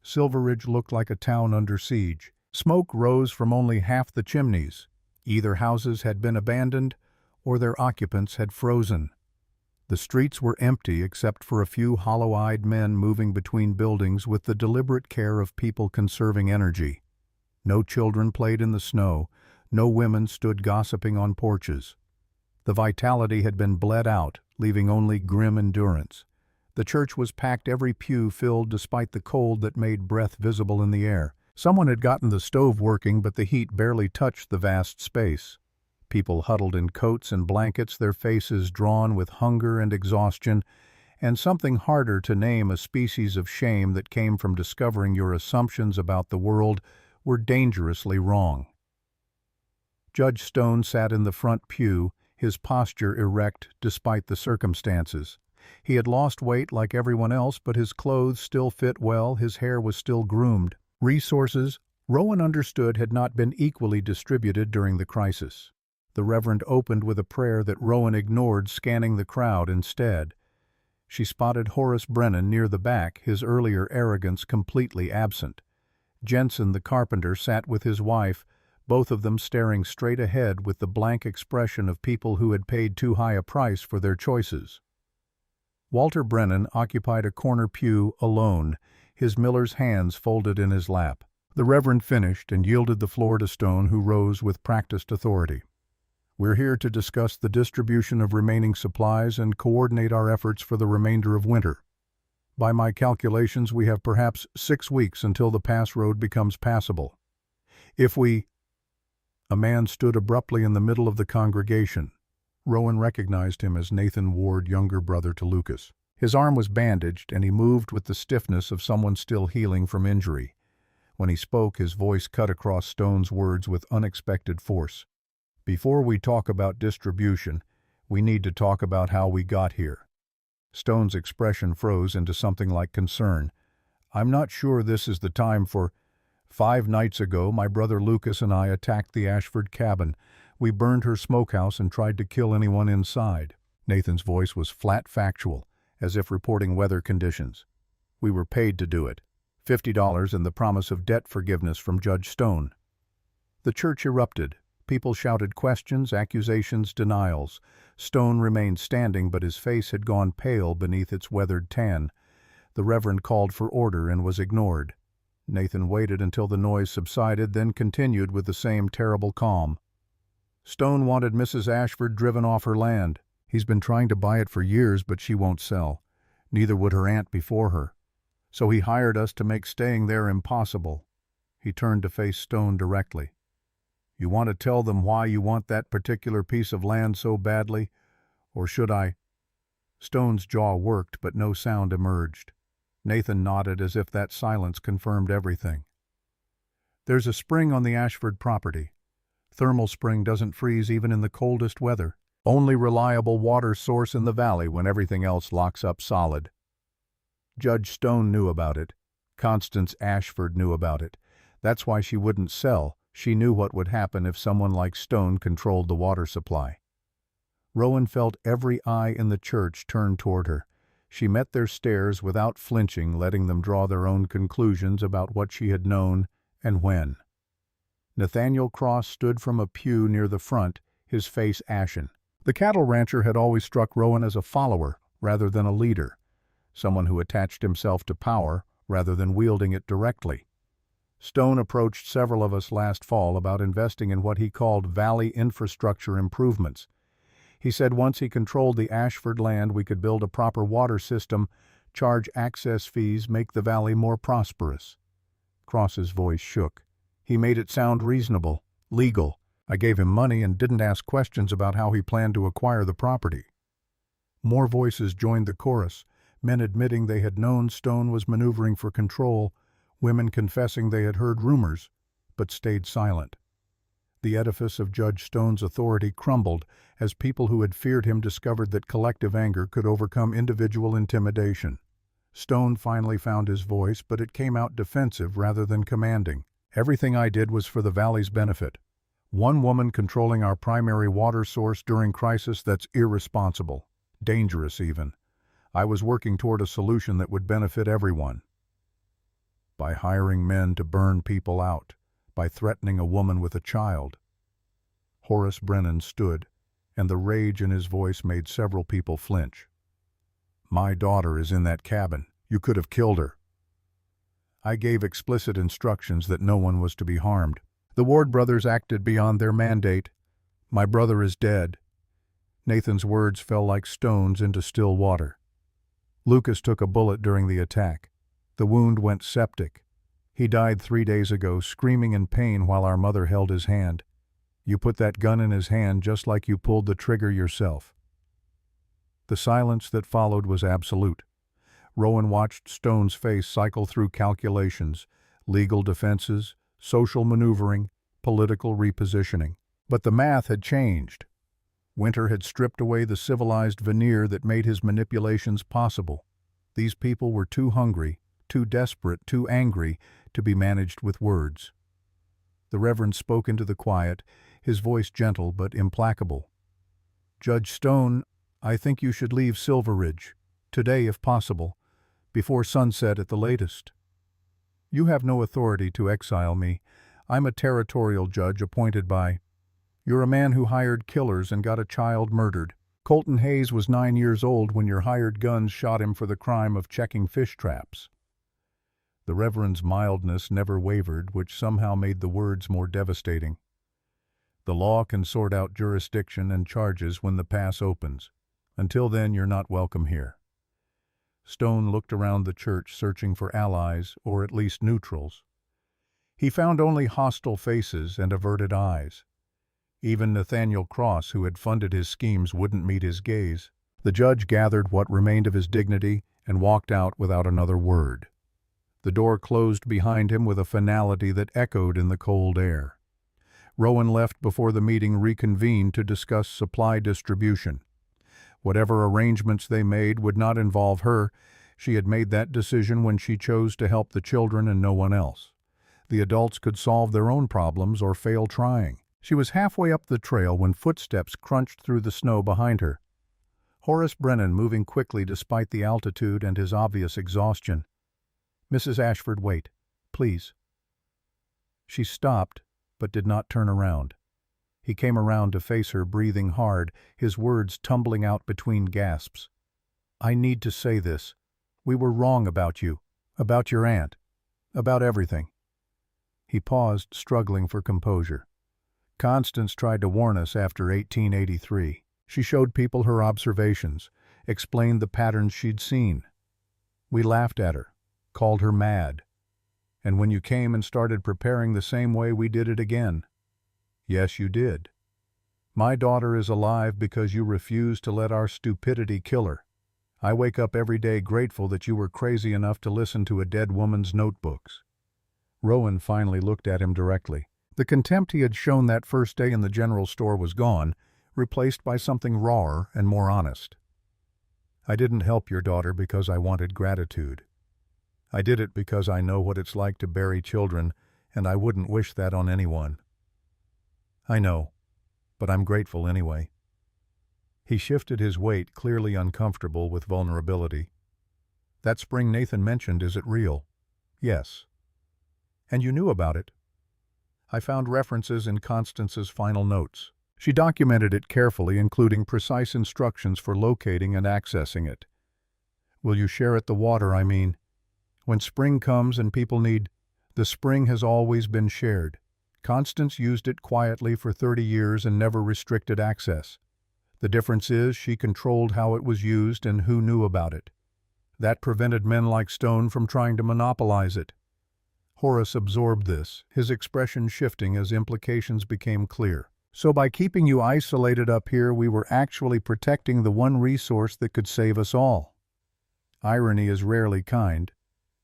Silver Ridge looked like a town under siege. Smoke rose from only half the chimneys. Either houses had been abandoned, or their occupants had frozen. The streets were empty except for a few hollow-eyed men moving between buildings with the deliberate care of people conserving energy. No children played in the snow, no women stood gossiping on porches. The vitality had been bled out, leaving only grim endurance. The church was packed, every pew filled despite the cold that made breath visible in the air. Someone had gotten the stove working, but the heat barely touched the vast space. People huddled in coats and blankets, their faces drawn with hunger and exhaustion, and something harder to name, a species of shame that came from discovering your assumptions about the world were dangerously wrong. Judge Stone sat in the front pew, his posture erect despite the circumstances. He had lost weight like everyone else, but his clothes still fit well, his hair was still groomed. Resources, Rowan understood, had not been equally distributed during the crisis. The Reverend opened with a prayer that Rowan ignored, scanning the crowd instead. She spotted Horace Brennan near the back, his earlier arrogance completely absent. Jensen, the carpenter, sat with his wife, both of them staring straight ahead with the blank expression of people who had paid too high a price for their choices. Walter Brennan occupied a corner pew alone, his miller's hands folded in his lap. The Reverend finished and yielded the floor to Stone, who rose with practiced authority. "We're here to discuss the distribution of remaining supplies and coordinate our efforts for the remainder of winter. By my calculations, we have perhaps 6 weeks until the pass road becomes passable. If we—" A man stood abruptly in the middle of the congregation. Rowan recognized him as Nathan Ward, younger brother to Lucas. His arm was bandaged, and he moved with the stiffness of someone still healing from injury. When he spoke, his voice cut across Stone's words with unexpected force. "Before we talk about distribution, we need to talk about how we got here." Stone's expression froze into something like concern. "I'm not sure this is the time for— 5 nights ago, my brother Lucas and I attacked the Ashford cabin. We burned her smokehouse and tried to kill anyone inside." Nathan's voice was flat factual, as if reporting weather conditions. "We were paid to do it. $50 and the promise of debt forgiveness from Judge Stone." The church erupted. People shouted questions, accusations, denials. Stone remained standing, but his face had gone pale beneath its weathered tan. The Reverend called for order and was ignored. Nathan waited until the noise subsided, then continued with the same terrible calm. "Stone wanted Mrs. Ashford driven off her land. He's been trying to buy it for years, but she won't sell. Neither would her aunt before her. So he hired us to make staying there impossible." He turned to face Stone directly. "You want to tell them why you want that particular piece of land so badly? Or should I?" Stone's jaw worked, but no sound emerged. Nathan nodded as if that silence confirmed everything. "There's a spring on the Ashford property. Thermal spring doesn't freeze even in the coldest weather. Only reliable water source in the valley when everything else locks up solid." Judge Stone knew about it. Constance Ashford knew about it. That's why she wouldn't sell. She knew what would happen if someone like Stone controlled the water supply. Rowan felt every eye in the church turn toward her. She met their stares without flinching, letting them draw their own conclusions about what she had known and when. Nathaniel Cross stood from a pew near the front, his face ashen. The cattle rancher had always struck Rowan as a follower rather than a leader, someone who attached himself to power rather than wielding it directly. Stone approached several of us last fall about investing in what he called valley infrastructure improvements. He said once he controlled the Ashford land, we could build a proper water system, charge access fees, make the valley more prosperous. Cross's voice shook. He made it sound reasonable, legal. I gave him money and didn't ask questions about how he planned to acquire the property. More voices joined the chorus, men admitting they had known Stone was maneuvering for control, women confessing they had heard rumors, but stayed silent. The edifice of Judge Stone's authority crumbled as people who had feared him discovered that collective anger could overcome individual intimidation. Stone finally found his voice, but it came out defensive rather than commanding. Everything I did was for the valley's benefit. One woman controlling our primary water source during crisis, that's irresponsible. Dangerous even. I was working toward a solution that would benefit everyone. By hiring men to burn people out. By threatening a woman with a child. Horace Brennan stood, and the rage in his voice made several people flinch. My daughter is in that cabin. You could have killed her. I gave explicit instructions that no one was to be harmed. The Ward brothers acted beyond their mandate. My brother is dead. Nathan's words fell like stones into still water. Lucas took a bullet during the attack. The wound went septic. He died 3 days ago, screaming in pain while our mother held his hand. You put that gun in his hand just like you pulled the trigger yourself. The silence that followed was absolute. Rowan watched Stone's face cycle through calculations, legal defenses, social maneuvering, political repositioning. But the math had changed. Winter had stripped away the civilized veneer that made his manipulations possible. These people were too hungry, too desperate, too angry to be managed with words. The Reverend spoke into the quiet, his voice gentle but implacable. Judge Stone, I think you should leave Silver Ridge, today if possible, before sunset at the latest. You have no authority to exile me. I'm a territorial judge appointed by... You're a man who hired killers and got a child murdered. Colton Hayes was 9 years old when your hired guns shot him for the crime of checking fish traps. The Reverend's mildness never wavered, which somehow made the words more devastating. The law can sort out jurisdiction and charges when the pass opens. Until then, you're not welcome here. Stone looked around the church searching for allies, or at least neutrals. He found only hostile faces and averted eyes. Even Nathaniel Cross, who had funded his schemes, wouldn't meet his gaze. The judge gathered what remained of his dignity and walked out without another word. The door closed behind him with a finality that echoed in the cold air. Rowan left before the meeting reconvened to discuss supply distribution. Whatever arrangements they made would not involve her. She had made that decision when she chose to help the children and no one else. The adults could solve their own problems or fail trying. She was halfway up the trail when footsteps crunched through the snow behind her. Horace Brennan moving quickly despite the altitude and his obvious exhaustion. Mrs. Ashford, wait, please. She stopped, but did not turn around. He came around to face her, breathing hard, his words tumbling out between gasps. I need to say this. We were wrong about you, about your aunt, about everything. He paused, struggling for composure. Constance tried to warn us after 1883. She showed people her observations, explained the patterns she'd seen. We laughed at her, called her mad. And when you came and started preparing the same way, we did it again. Yes, you did. My daughter is alive because you refused to let our stupidity kill her. I wake up every day grateful that you were crazy enough to listen to a dead woman's notebooks. Rowan finally looked at him directly. The contempt he had shown that first day in the general store was gone, replaced by something rawer and more honest. I didn't help your daughter because I wanted gratitude. I did it because I know what it's like to bury children, and I wouldn't wish that on anyone. I know, but I'm grateful anyway. He shifted his weight, clearly uncomfortable with vulnerability. That spring Nathan mentioned, is it real? Yes. And you knew about it? I found references in Constance's final notes. She documented it carefully, including precise instructions for locating and accessing it. Will you share it the water, I mean? When spring comes and people need, the spring has always been shared. Constance used it quietly for 30 years and never restricted access. The difference is she controlled how it was used and who knew about it. That prevented men like Stone from trying to monopolize it. Horace absorbed this, his expression shifting as implications became clear. So by keeping you isolated up here, we were actually protecting the one resource that could save us all. Irony is rarely kind.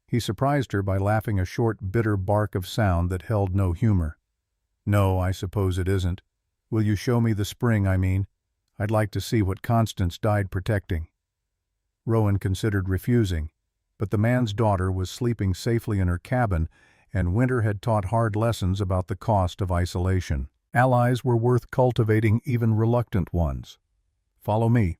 He surprised her by laughing a short, bitter bark of sound that held no humor. No, I suppose it isn't. Will you show me the spring, I mean? I'd like to see what Constance died protecting. Rowan considered refusing, but the man's daughter was sleeping safely in her cabin, and winter had taught hard lessons about the cost of isolation. Allies were worth cultivating, even reluctant ones. Follow me.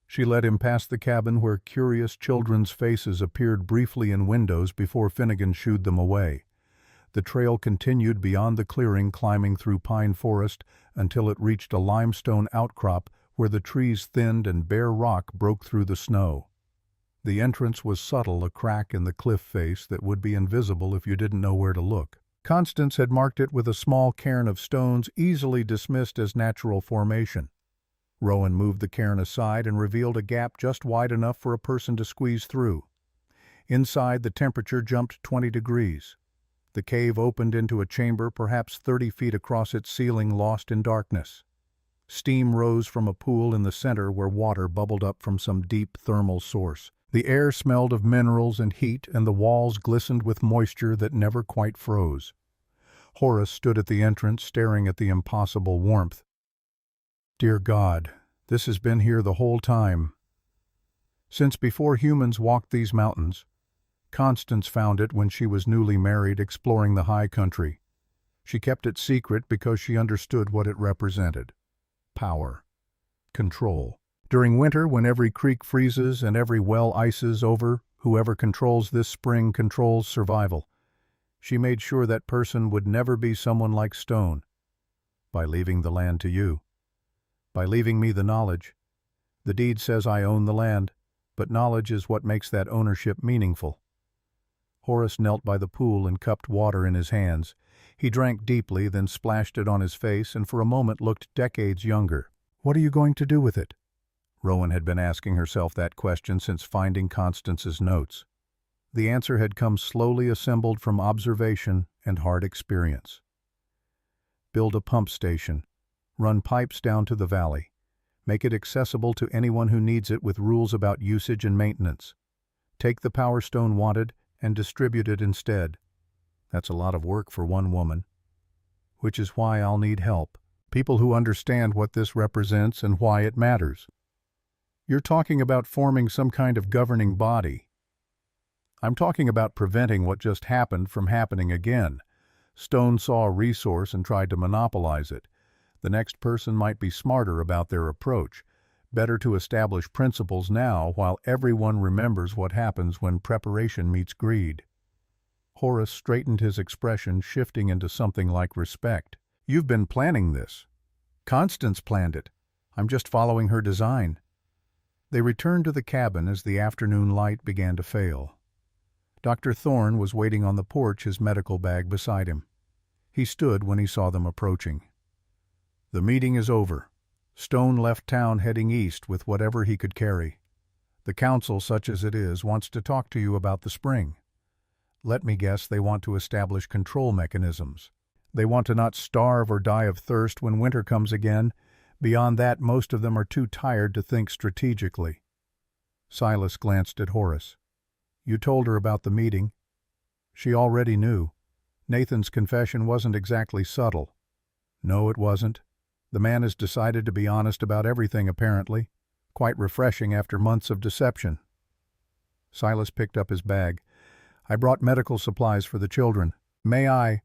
She led him past the cabin where curious children's faces appeared briefly in windows before Finnegan shooed them away. The trail continued beyond the clearing, climbing through pine forest until it reached a limestone outcrop where the trees thinned and bare rock broke through the snow. The entrance was subtle, a crack in the cliff face that would be invisible if you didn't know where to look. Constance had marked it with a small cairn of stones easily dismissed as natural formation. Rowan moved the cairn aside and revealed a gap just wide enough for a person to squeeze through. Inside, the temperature jumped 20 degrees. The cave opened into a chamber perhaps 30 feet across its ceiling, lost in darkness. Steam rose from a pool in the center where water bubbled up from some deep thermal source. The air smelled of minerals and heat, and the walls glistened with moisture that never quite froze. Horace stood at the entrance, staring at the impossible warmth. Dear God, this has been here the whole time. Since before humans walked these mountains. Constance found it when she was newly married, exploring the high country. She kept it secret because she understood what it represented. Power. Control. During winter, when every creek freezes and every well ices over, whoever controls this spring controls survival. She made sure that person would never be someone like Stone. By leaving the land to you. By leaving me the knowledge. The deed says I own the land, but knowledge is what makes that ownership meaningful. Horace knelt by the pool and cupped water in his hands. He drank deeply, then splashed it on his face, and for a moment looked decades younger. What are you going to do with it? Rowan had been asking herself that question since finding Constance's notes. The answer had come slowly, assembled from observation and hard experience. Build a pump station. Run pipes down to the valley. Make it accessible to anyone who needs it with rules about usage and maintenance. Take the power Stone wanted and distribute it instead. That's a lot of work for one woman. Which is why I'll need help. People who understand what this represents and why it matters. You're talking about forming some kind of governing body. I'm talking about preventing what just happened from happening again. Stone saw a resource and tried to monopolize it. The next person might be smarter about their approach. Better to establish principles now while everyone remembers what happens when preparation meets greed. Horace straightened his expression, shifting into something like respect. You've been planning this. Constance planned it. I'm just following her design. They returned to the cabin as the afternoon light began to fail. Dr. Thorne was waiting on the porch, his medical bag beside him. He stood when he saw them approaching. The meeting is over. Stone left town heading east with whatever he could carry. The council, such as it is, wants to talk to you about the spring. Let me guess, they want to establish control mechanisms. They want to not starve or die of thirst when winter comes again. Beyond that, most of them are too tired to think strategically. Silas glanced at Horace. You told her about the meeting. She already knew. Nathan's confession wasn't exactly subtle. No, it wasn't. The man has decided to be honest about everything, apparently. Quite refreshing after months of deception. Silas picked up his bag. I brought medical supplies for the children. May I?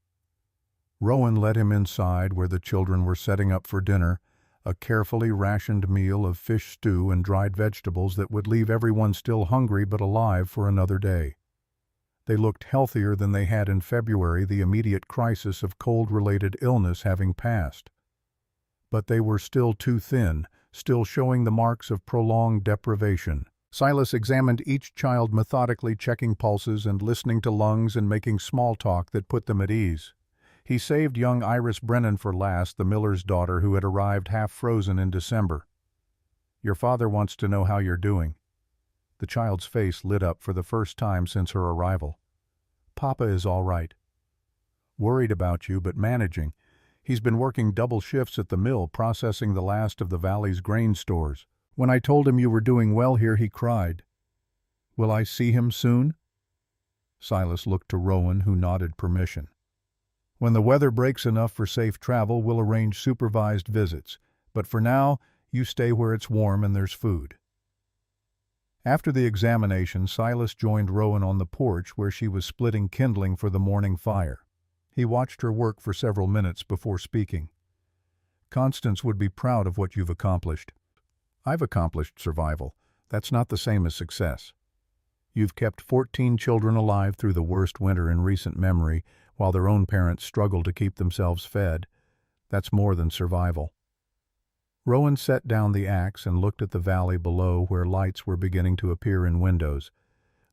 Rowan led him inside where the children were setting up for dinner, a carefully rationed meal of fish stew and dried vegetables that would leave everyone still hungry but alive for another day. They looked healthier than they had in February, the immediate crisis of cold-related illness having passed. But they were still too thin, still showing the marks of prolonged deprivation. Silas examined each child methodically, checking pulses and listening to lungs and making small talk that put them at ease. He saved young Iris Brennan for last, the miller's daughter who had arrived half-frozen in December. Your father wants to know how you're doing. The child's face lit up for the first time since her arrival. Papa is all right. Worried about you, but managing. He's been working double shifts at the mill, processing the last of the valley's grain stores. When I told him you were doing well here, he cried. Will I see him soon? Silas looked to Rowan, who nodded permission. When the weather breaks enough for safe travel, we'll arrange supervised visits. But for now, you stay where it's warm and there's food." After the examination, Silas joined Rowan on the porch where she was splitting kindling for the morning fire. He watched her work for several minutes before speaking. "Constance would be proud of what you've accomplished." "I've accomplished survival. That's not the same as success. You've kept 14 children alive through the worst winter in recent memory, while their own parents struggle to keep themselves fed. That's more than survival." Rowan set down the axe and looked at the valley below where lights were beginning to appear in windows.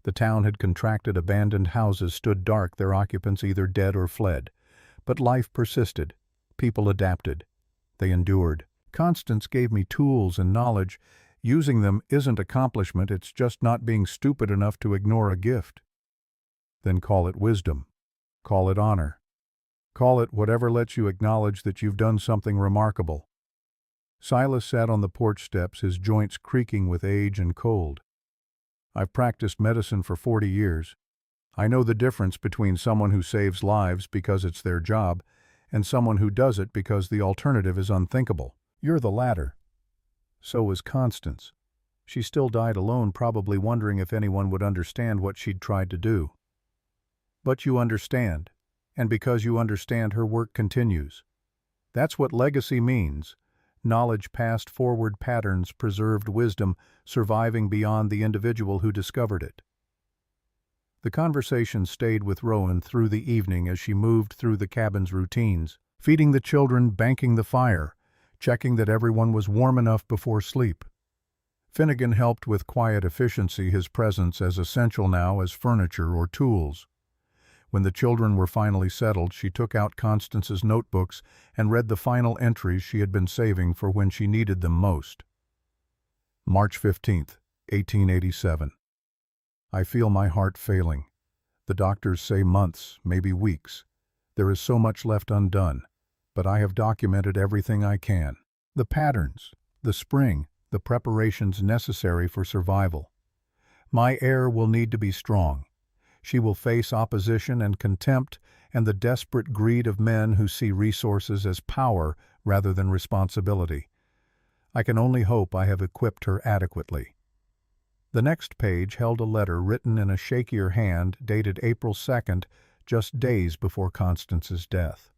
The town had contracted, abandoned houses stood dark, their occupants either dead or fled. But life persisted. People adapted. They endured. "Constance gave me tools and knowledge. Using them isn't accomplishment, it's just not being stupid enough to ignore a gift." "Then call it wisdom. Call it honor. Call it whatever lets you acknowledge that you've done something remarkable." Silas sat on the porch steps, his joints creaking with age and cold. "I've practiced medicine for 40 years. I know the difference between someone who saves lives because it's their job and someone who does it because the alternative is unthinkable. You're the latter. So was Constance. She still died alone, probably wondering if anyone would understand what she'd tried to do. But you understand, and because you understand, her work continues. That's what legacy means. Knowledge passed forward, patterns, preserved wisdom, surviving beyond the individual who discovered it." The conversation stayed with Rowan through the evening as she moved through the cabin's routines, feeding the children, banking the fire, checking that everyone was warm enough before sleep. Finnegan helped with quiet efficiency, his presence as essential now as furniture or tools. When the children were finally settled, she took out Constance's notebooks and read the final entries she had been saving for when she needed them most. March 15th, 1887. "I feel my heart failing. The doctors say months, maybe weeks. There is so much left undone, but I have documented everything I can. The patterns, the spring, the preparations necessary for survival. My heir will need to be strong. She will face opposition and contempt and the desperate greed of men who see resources as power rather than responsibility. I can only hope I have equipped her adequately." The next page held a letter written in a shakier hand dated April 2nd, just days before Constance's death.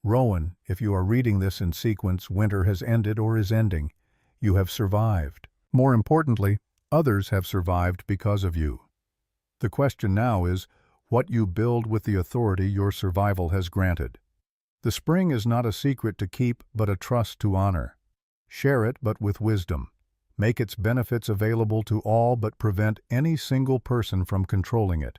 "Rowan, if you are reading this in sequence, winter has ended or is ending. You have survived. More importantly, others have survived because of you. The question now is what you build with the authority your survival has granted. The spring is not a secret to keep, but a trust to honor. Share it, but with wisdom. Make its benefits available to all, but prevent any single person from controlling it.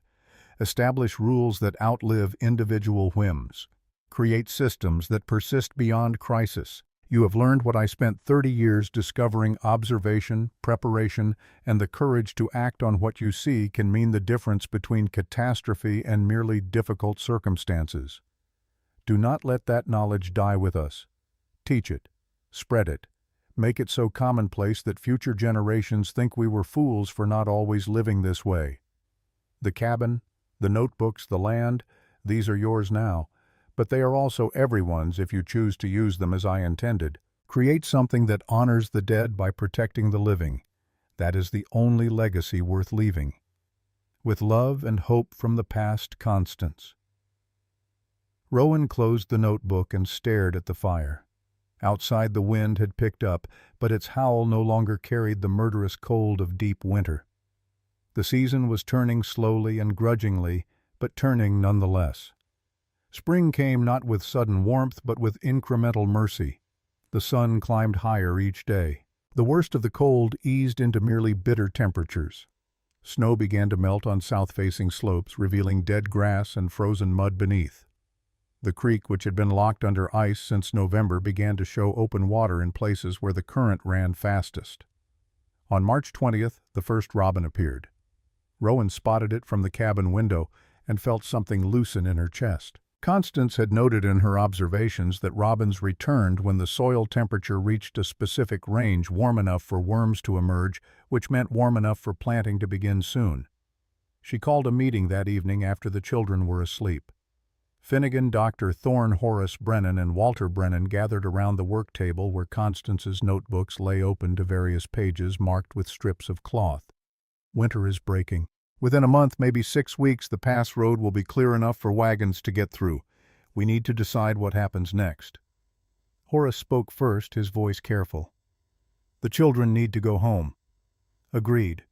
Establish rules that outlive individual whims. Create systems that persist beyond crisis. You have learned what I spent 30 years discovering: observation, preparation, and the courage to act on what you see can mean the difference between catastrophe and merely difficult circumstances. Do not let that knowledge die with us. Teach it. Spread it. Make it so commonplace that future generations think we were fools for not always living this way. The cabin, the notebooks, the land, these are yours now. But they are also everyone's if you choose to use them as I intended. Create something that honors the dead by protecting the living. That is the only legacy worth leaving. With love and hope from the past, Constance." Rowan closed the notebook and stared at the fire. Outside, the wind had picked up, but its howl no longer carried the murderous cold of deep winter. The season was turning slowly and grudgingly, but turning nonetheless. Spring came not with sudden warmth, but with incremental mercy. The sun climbed higher each day. The worst of the cold eased into merely bitter temperatures. Snow began to melt on south-facing slopes, revealing dead grass and frozen mud beneath. The creek, which had been locked under ice since November, began to show open water in places where the current ran fastest. On March 20th, the first robin appeared. Rowan spotted it from the cabin window and felt something loosen in her chest. Constance had noted in her observations that robins returned when the soil temperature reached a specific range warm enough for worms to emerge, which meant warm enough for planting to begin soon. She called a meeting that evening after the children were asleep. Finnegan, Dr. Thorne, Horace Brennan, and Walter Brennan gathered around the work table where Constance's notebooks lay open to various pages marked with strips of cloth. Winter is breaking. Within a month, maybe 6 weeks, the pass road will be clear enough for wagons to get through. We need to decide what happens next. Horace spoke first, his voice careful. The children need to go home. Agreed.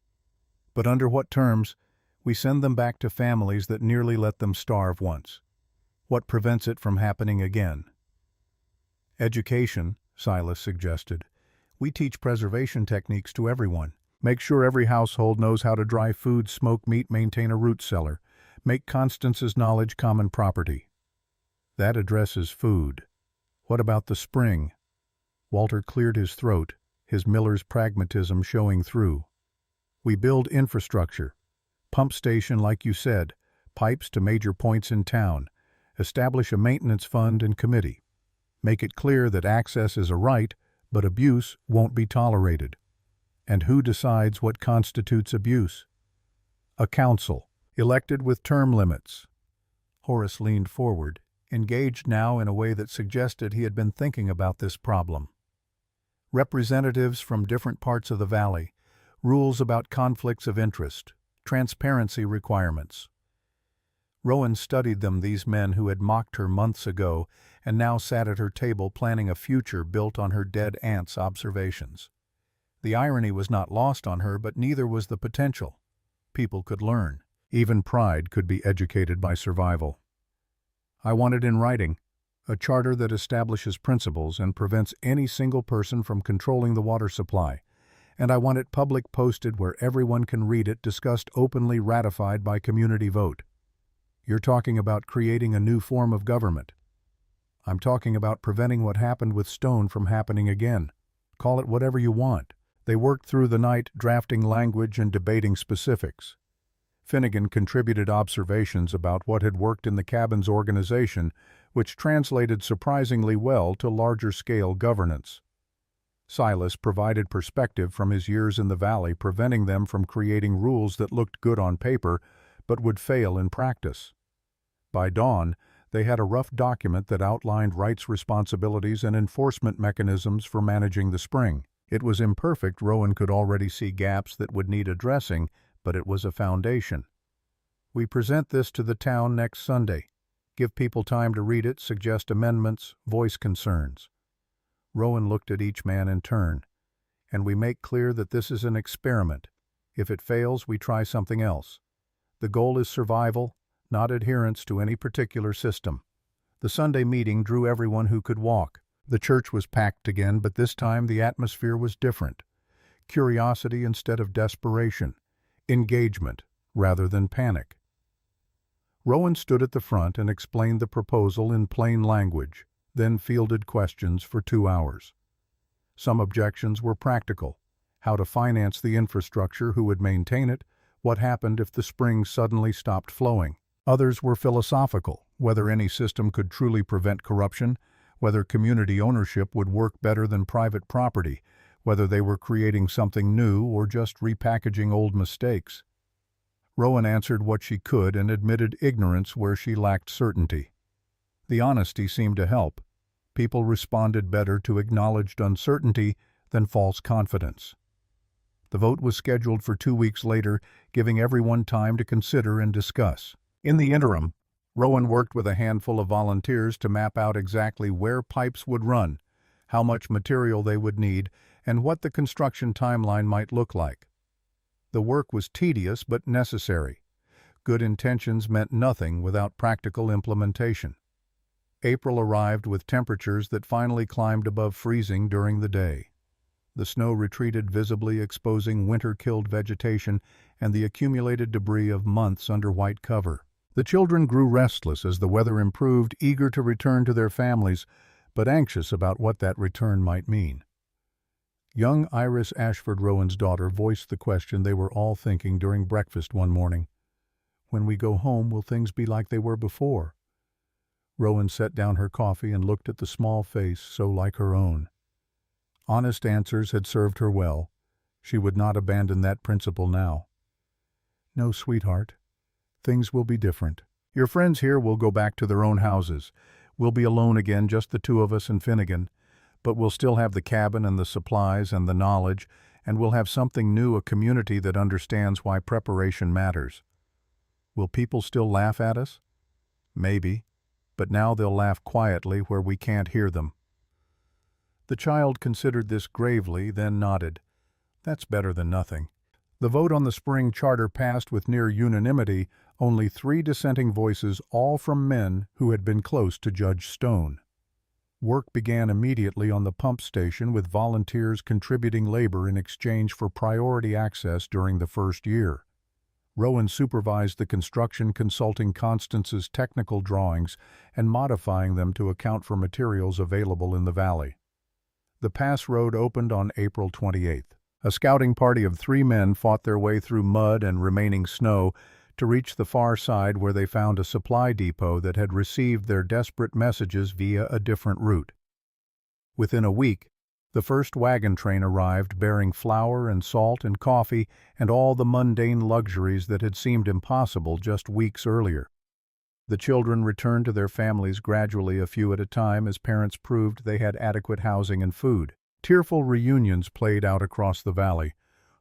But under what terms? We send them back to families that nearly let them starve once. What prevents it from happening again? Education, Silas suggested. We teach preservation techniques to everyone. Make sure every household knows how to dry food, smoke meat, maintain a root cellar. Make Constance's knowledge common property. That addresses food. What about the spring? Walter cleared his throat, his miller's pragmatism showing through. We build infrastructure. Pump station, like you said, pipes to major points in town. Establish a maintenance fund and committee. Make it clear that access is a right, but abuse won't be tolerated. And who decides what constitutes abuse? A council, elected with term limits. Horace leaned forward, engaged now in a way that suggested he had been thinking about this problem. Representatives from different parts of the valley, rules about conflicts of interest, transparency requirements. Rowan studied them, these men who had mocked her months ago and now sat at her table planning a future built on her dead aunt's observations. The irony was not lost on her, but neither was the potential. People could learn. Even pride could be educated by survival. I want it in writing, a charter that establishes principles and prevents any single person from controlling the water supply. And I want it public posted where everyone can read it, discussed openly, ratified by community vote. You're talking about creating a new form of government. I'm talking about preventing what happened with Stone from happening again. Call it whatever you want. They worked through the night, drafting language and debating specifics. Finnegan contributed observations about what had worked in the cabin's organization, which translated surprisingly well to larger-scale governance. Silas provided perspective from his years in the valley, preventing them from creating rules that looked good on paper but would fail in practice. By dawn, they had a rough document that outlined rights, responsibilities, and enforcement mechanisms for managing the spring. It was imperfect. Rowan could already see gaps that would need addressing, but it was a foundation. We present this to the town next Sunday. Give people time to read it, suggest amendments, voice concerns. Rowan looked at each man in turn. And we make clear that this is an experiment. If it fails, we try something else. The goal is survival, not adherence to any particular system. The Sunday meeting drew everyone who could walk. The church was packed again, but this time the atmosphere was different. Curiosity instead of desperation. Engagement rather than panic. Rowan stood at the front and explained the proposal in plain language, then fielded questions for 2 hours. Some objections were practical. How to finance the infrastructure, who would maintain it, what happened if the spring suddenly stopped flowing. Others were philosophical, whether any system could truly prevent corruption, whether community ownership would work better than private property, whether they were creating something new or just repackaging old mistakes. Rowan answered what she could and admitted ignorance where she lacked certainty. The honesty seemed to help. People responded better to acknowledged uncertainty than false confidence. The vote was scheduled for 2 weeks later, giving everyone time to consider and discuss. In the interim, Rowan worked with a handful of volunteers to map out exactly where pipes would run, how much material they would need, and what the construction timeline might look like. The work was tedious but necessary. Good intentions meant nothing without practical implementation. April arrived with temperatures that finally climbed above freezing during the day. The snow retreated visibly, exposing winter-killed vegetation and the accumulated debris of months under white cover. The children grew restless as the weather improved, eager to return to their families, but anxious about what that return might mean. Young Iris Ashford, Rowan's daughter, voiced the question they were all thinking during breakfast one morning. When we go home, will things be like they were before? Rowan set down her coffee and looked at the small face so like her own. Honest answers had served her well. She would not abandon that principle now. No, sweetheart. Things will be different. Your friends here will go back to their own houses. We'll be alone again, just the two of us and Finnegan. But we'll still have the cabin and the supplies and the knowledge, and we'll have something new, a community that understands why preparation matters. Will people still laugh at us? Maybe, but now they'll laugh quietly where we can't hear them. The child considered this gravely, then nodded. That's better than nothing. The vote on the spring charter passed with near unanimity, only 3 dissenting voices, all from men who had been close to Judge Stone. Work began immediately on the pump station, with volunteers contributing labor in exchange for priority access during the first year. Rowan supervised the construction, consulting Constance's technical drawings and modifying them to account for materials available in the valley. The pass road opened on April 28th. A scouting party of 3 men fought their way through mud and remaining snow to reach the far side, where they found a supply depot that had received their desperate messages via a different route. Within a week, the first wagon train arrived, bearing flour and salt and coffee and all the mundane luxuries that had seemed impossible just weeks earlier. The children returned to their families gradually, a few at a time, as parents proved they had adequate housing and food. Tearful reunions played out across the valley.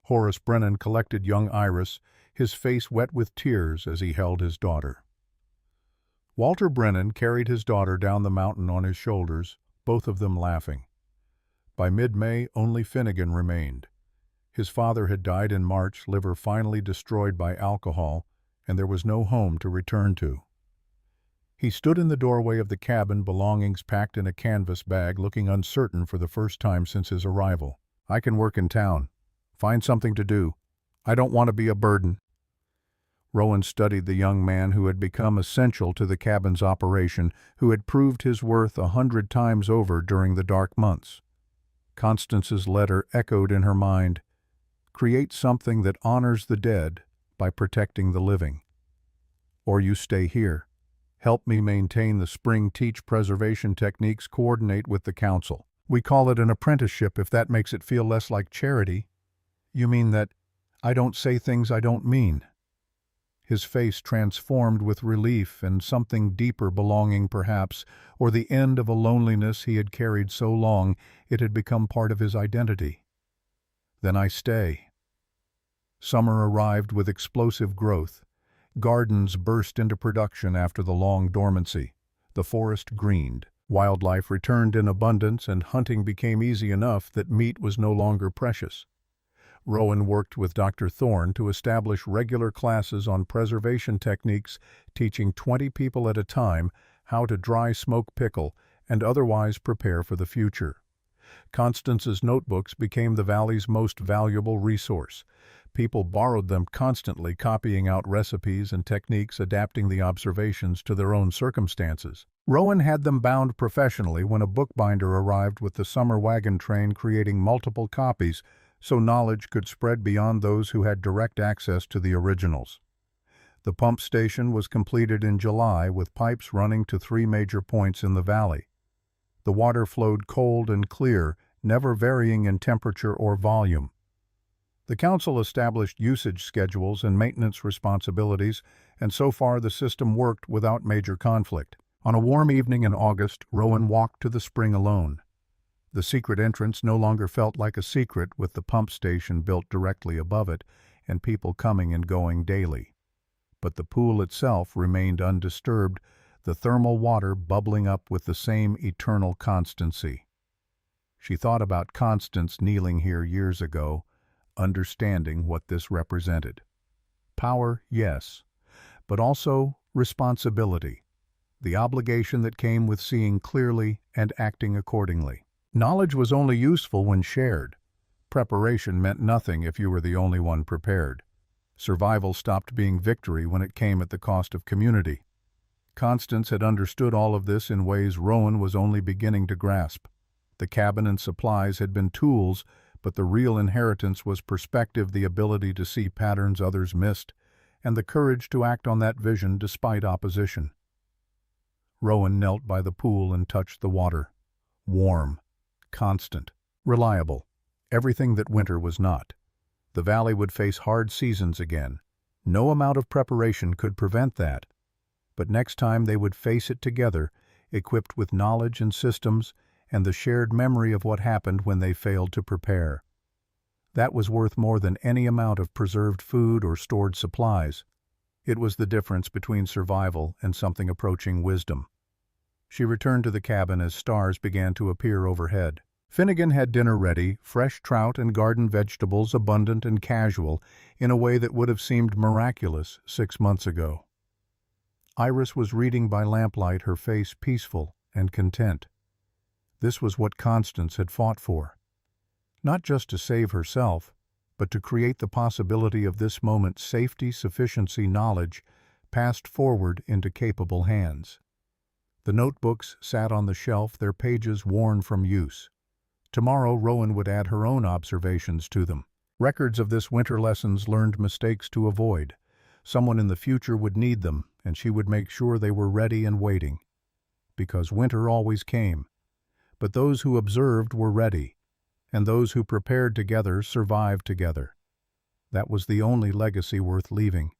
Horace Brennan collected young Iris, his face wet with tears as he held his daughter. Walter Brennan carried his daughter down the mountain on his shoulders, both of them laughing. By mid-May, only Finnegan remained. His father had died in March, liver finally destroyed by alcohol, and there was no home to return to. He stood in the doorway of the cabin, belongings packed in a canvas bag, looking uncertain for the first time since his arrival. I can work in town. Find something to do. I don't want to be a burden. Rowan studied the young man who had become essential to the cabin's operation, who had proved his worth 100 times over during the dark months. Constance's letter echoed in her mind. Create something that honors the dead by protecting the living. Or you stay here. Help me maintain the spring, teach preservation techniques, coordinate with the council. We call it an apprenticeship if that makes it feel less like charity. You mean that I don't say things I don't mean? His face transformed with relief and something deeper, belonging perhaps, or the end of a loneliness he had carried so long it had become part of his identity. Then I stay. Summer arrived with explosive growth. Gardens burst into production after the long dormancy. The forest greened. Wildlife returned in abundance, and hunting became easy enough that meat was no longer precious. Rowan worked with Dr. Thorne to establish regular classes on preservation techniques, teaching 20 people at a time how to dry smoke pickle and otherwise prepare for the future. Constance's notebooks became the valley's most valuable resource. People borrowed them constantly, copying out recipes and techniques, adapting the observations to their own circumstances. Rowan had them bound professionally when a bookbinder arrived with the summer wagon train, creating multiple copies so knowledge could spread beyond those who had direct access to the originals. The pump station was completed in July, with pipes running to 3 major points in the valley. The water flowed cold and clear, never varying in temperature or volume. The council established usage schedules and maintenance responsibilities, and so far the system worked without major conflict. On a warm evening in August, Rowan walked to the spring alone. The secret entrance no longer felt like a secret, with the pump station built directly above it and people coming and going daily. But the pool itself remained undisturbed, the thermal water bubbling up with the same eternal constancy. She thought about Constance kneeling here years ago, understanding what this represented. Power, yes, but also responsibility, the obligation that came with seeing clearly and acting accordingly. Knowledge was only useful when shared. Preparation meant nothing if you were the only one prepared. Survival stopped being victory when it came at the cost of community. Constance had understood all of this in ways Rowan was only beginning to grasp. The cabin and supplies had been tools, but the real inheritance was perspective, the ability to see patterns others missed, and the courage to act on that vision despite opposition. Rowan knelt by the pool and touched the water. Warm, constant, reliable, everything that winter was not. The valley would face hard seasons again. No amount of preparation could prevent that. but next time they would face it together, equipped with knowledge and systems and the shared memory of what happened when they failed to prepare. That was worth more than any amount of preserved food or stored supplies. It was the difference between survival and something approaching wisdom. She returned to the cabin as stars began to appear overhead. Finnegan had dinner ready, fresh trout and garden vegetables abundant and casual, in a way that would have seemed miraculous 6 months ago. Iris was reading by lamplight, her face peaceful and content. This was what Constance had fought for. Not just to save herself, but to create the possibility of this moment's safety, sufficiency, knowledge passed forward into capable hands. The notebooks sat on the shelf, their pages worn from use. Tomorrow, Rowan would add her own observations to them. Records of this winter, lessons learned, mistakes to avoid. Someone in the future would need them, and she would make sure they were ready and waiting. Because winter always came. But those who observed were ready, and those who prepared together survived together. That was the only legacy worth leaving.